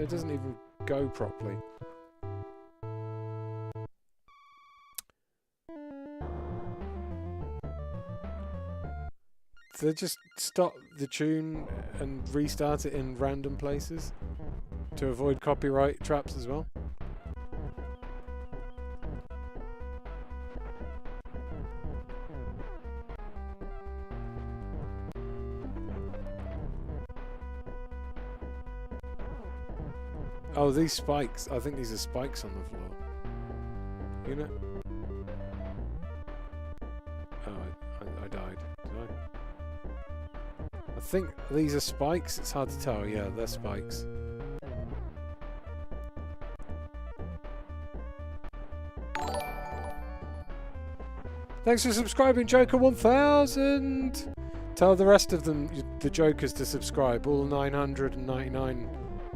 doesn't even go properly. They just stop the tune and restart it in random places to avoid copyright traps as well. Oh, these spikes. I think these are spikes on the floor. You know? Oh, I died. Did I? I think these are spikes. It's hard to tell. Yeah, they're spikes. Thanks for subscribing, Joker1000! Tell the rest of them, the Jokers, to subscribe. All 999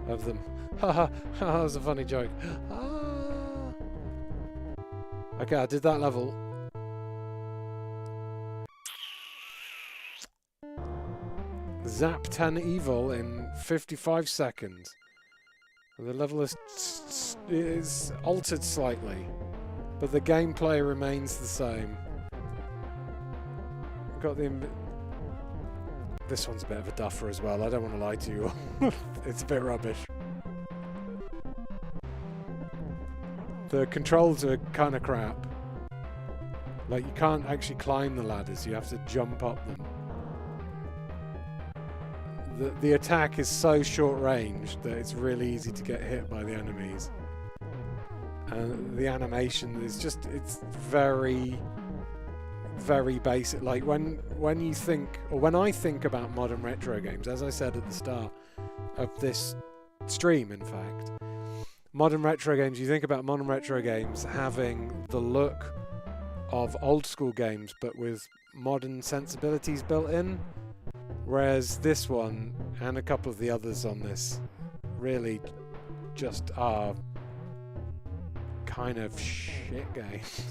of them. Haha, that was a funny joke. Ah. Okay, I did that level. Zap 10 evil in 55 seconds. The level is altered slightly, but the gameplay remains the same. Got the... This one's a bit of a duffer as well. I don't want to lie to you all. It's a bit rubbish. The controls are kind of crap. Like, you can't actually climb the ladders, you have to jump up them. The attack is so short range that it's really easy to get hit by the enemies. And the animation is just, it's very, very basic. Like when you think, or when I think about modern retro games, as I said at the start of this stream, in fact, modern retro games, you think about modern retro games having the look of old school games but with modern sensibilities built in, whereas this one and a couple of the others on this really just are kind of shit games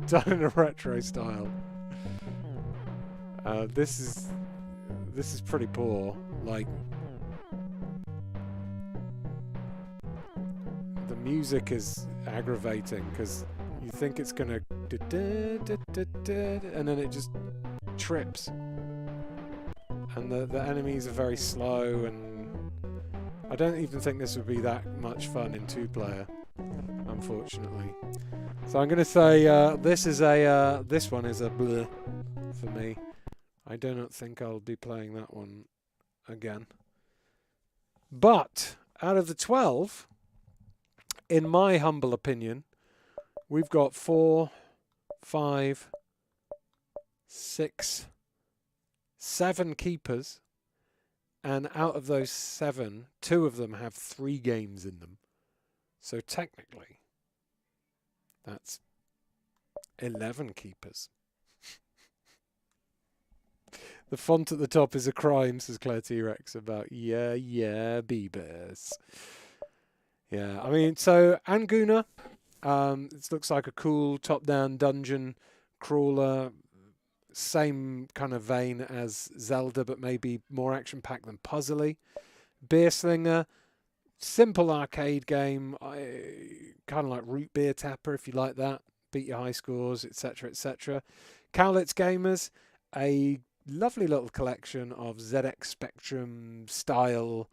done in a retro style. This is pretty poor. Like, the music is aggravating because you think it's gonna and then it just trips, and the enemies are very slow, and I don't even think this would be that much fun in 2-player, unfortunately. So I'm gonna say this one is a bleh for me. I do not think I'll be playing that one again. But out of the 12, in my humble opinion, we've got 4, 5, 6, 7 keepers, and out of those 7, 2 of them have 3 games in them. So technically, that's 11 keepers. The font at the top is a crime, says Claire T-Rex about, yeah, Beebus. Yeah, I mean, so Anguna, it looks like a cool top-down dungeon crawler, same kind of vein as Zelda, but maybe more action-packed than puzzly. Beer Slinger, simple arcade game, kind of like Root Beer Tapper, if you like that. Beat your high scores, etc., etc. Cowlitz Gamers, a lovely little collection of ZX Spectrum style,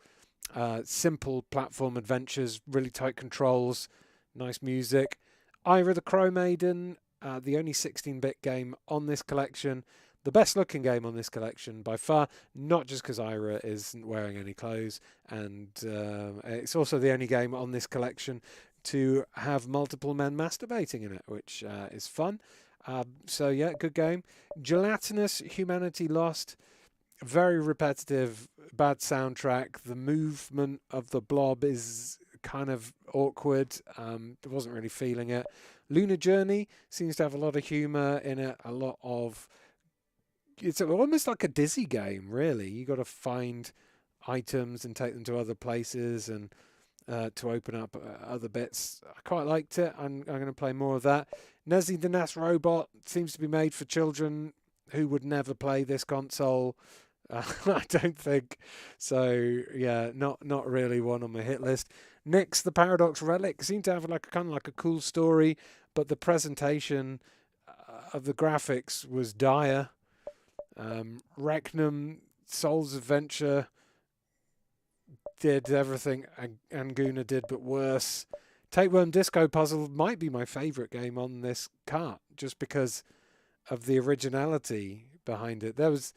simple platform adventures, really tight controls, nice music. Ava the Crow Maiden, the only 16-bit game on this collection, the best looking game on this collection by far, not just because Ira isn't wearing any clothes, and it's also the only game on this collection to have multiple men masturbating in it, which is fun. So yeah, good game. Gelatinous Humanity Lost, very repetitive, bad soundtrack. The movement of the blob is kind of awkward. Wasn't really feeling it. Lunar Journey seems to have a lot of humour in it, a lot of... It's almost like a Dizzy game, really. You got to find items and take them to other places and to open up other bits. I quite liked it. I'm going to play more of that. Nessie the Robot seems to be made for children who would never play this console. I don't think so. Yeah, not really one on my hit list. Nyx the Paradox Relic seemed to have like kind of like a cool story, but the presentation of the graphics was dire. Wreckno Souls Adventure did everything Anguna did, but worse. Tapeworm Disco Puzzle might be my favourite game on this cart, just because of the originality behind it. There was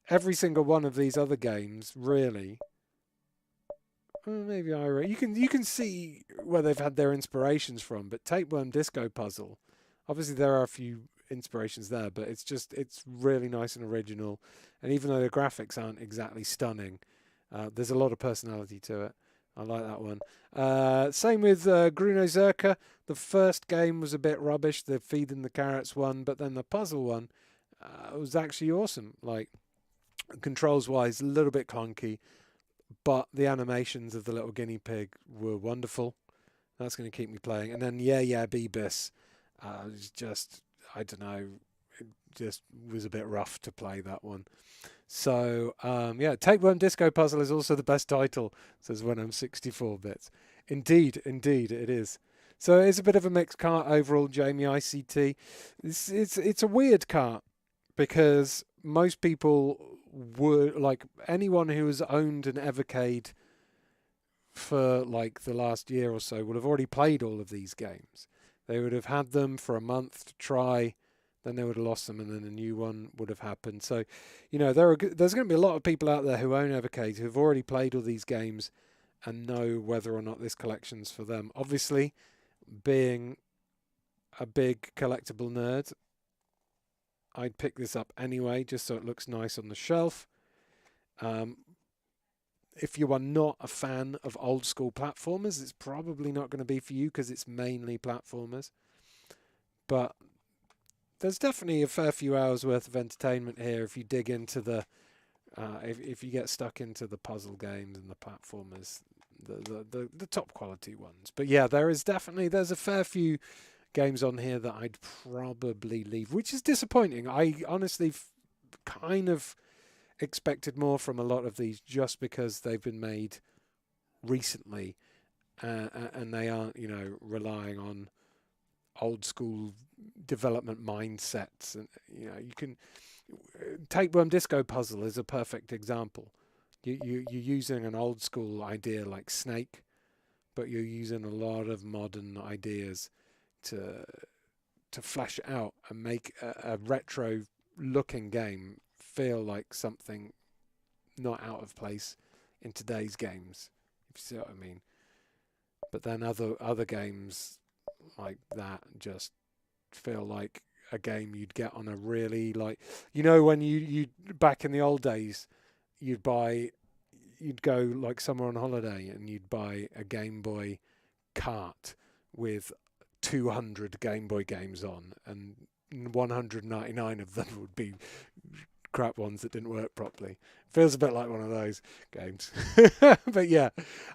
every single one of these other games, really. Maybe you can see where they've had their inspirations from, but Tapeworm Disco Puzzle, obviously there are a few inspirations there, but it's really nice and original, and even though the graphics aren't exactly stunning, there's a lot of personality to it. I like that one. Same with Gruniozerca. The first game was a bit rubbish, the feeding the carrots one, but then the puzzle one was actually awesome. Like, controls wise, a little bit clunky, but the animations of the little guinea pig were wonderful. That's going to keep me playing. And then yeah Beebus, just, I don't know, it just was a bit rough to play that one. So yeah, Tapeworm Disco Puzzle is also the best title, says when I'm 64 bits. Indeed it is. So it's a bit of a mixed cart overall, Jamie ICT. It's a weird cart because most people were like, anyone who has owned an Evercade for like the last year or so would have already played all of these games. They would have had them for a month to try, then they would have lost them, and then a new one would have happened. So, you know, there's going to be a lot of people out there who own Evercades who've already played all these games and know whether or not this collection's for them. Obviously, being a big collectible nerd, I'd pick this up anyway, just so it looks nice on the shelf. If you are not a fan of old school platformers, it's probably not going to be for you because it's mainly platformers. But there's definitely a fair few hours worth of entertainment here if you dig into the, if you get stuck into the puzzle games and the platformers, the top quality ones. But yeah, there's a fair few games on here that I'd probably leave, which is disappointing. I honestly kind of expected more from a lot of these just because they've been made recently, and they aren't, relying on old school development mindsets. And you can Tapeworm Disco Puzzle is a perfect example. You're using an old school idea like Snake, but you're using a lot of modern ideas to flesh it out and make a retro looking game feel like something not out of place in today's games, if you see what I mean. But then other games like that just feel like a game you'd get on a really, like, when you back in the old days, you'd go like somewhere on holiday and you'd buy a Game Boy cart with 200 Game Boy games on, and 199 of them would be crap ones that didn't work properly. Feels a bit like one of those games. But yeah,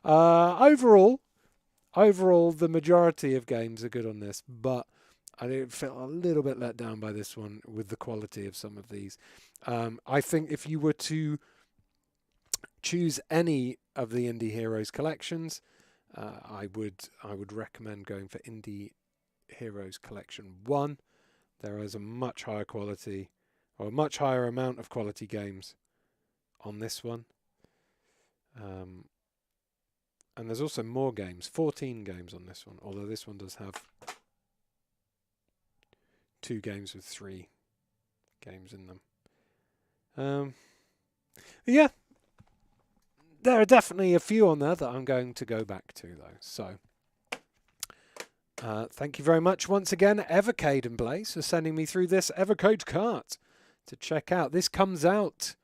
overall, the majority of games are good on this, but I did feel a little bit let down by this one with the quality of some of these. I think if you were to choose any of the Indie Heroes collections, I would recommend going for Indie Heroes Collection 1. There is a much higher quality, or a much higher amount of quality games on this one. And there's also more games, 14 games on this one, although this one does have 2 games with 3 games in them. Yeah, there are definitely a few on there that I'm going to go back to, though. So, thank you very much once again, Evercade and Blaze, for sending me through this Evercade cart to check out. This comes out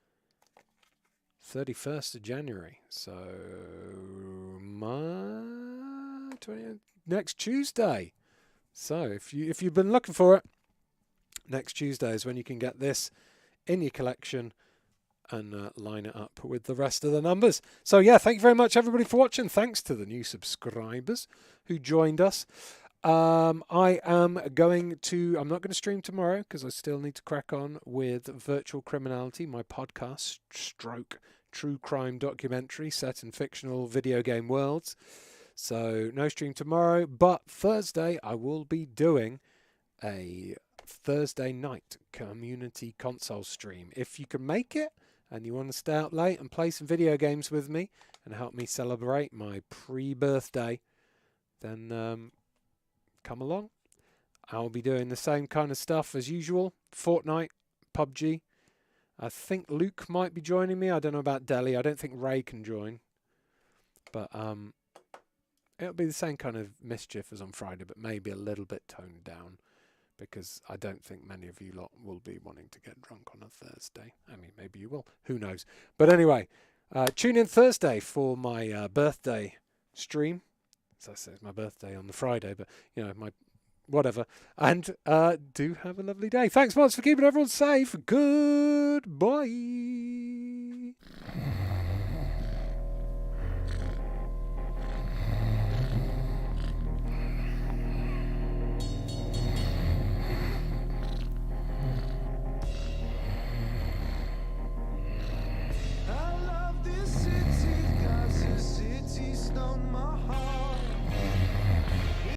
31st of January, so next Tuesday. So if you've been looking for it, next Tuesday is when you can get this in your collection and line it up with the rest of the numbers. So yeah, thank you very much everybody for watching. Thanks to the new subscribers who joined us. I'm not going to stream tomorrow because I still need to crack on with Virtual Criminality, my podcast stroke true crime documentary set in fictional video game worlds. So no stream tomorrow, but Thursday I will be doing a Thursday night community console stream. If you can make it and you want to stay out late and play some video games with me and help me celebrate my pre-birthday, then come along. I'll be doing the same kind of stuff as usual. Fortnite, PUBG. I think Luke might be joining me. I don't know about Deli. I don't think Ray can join. But it'll be the same kind of mischief as on Friday, but maybe a little bit toned down, because I don't think many of you lot will be wanting to get drunk on a Thursday. I mean, maybe you will. Who knows? But anyway, tune in Thursday for my birthday stream. As I say, it's my birthday on the Friday, but, my whatever. And do have a lovely day. Thanks much for keeping everyone safe. Goodbye.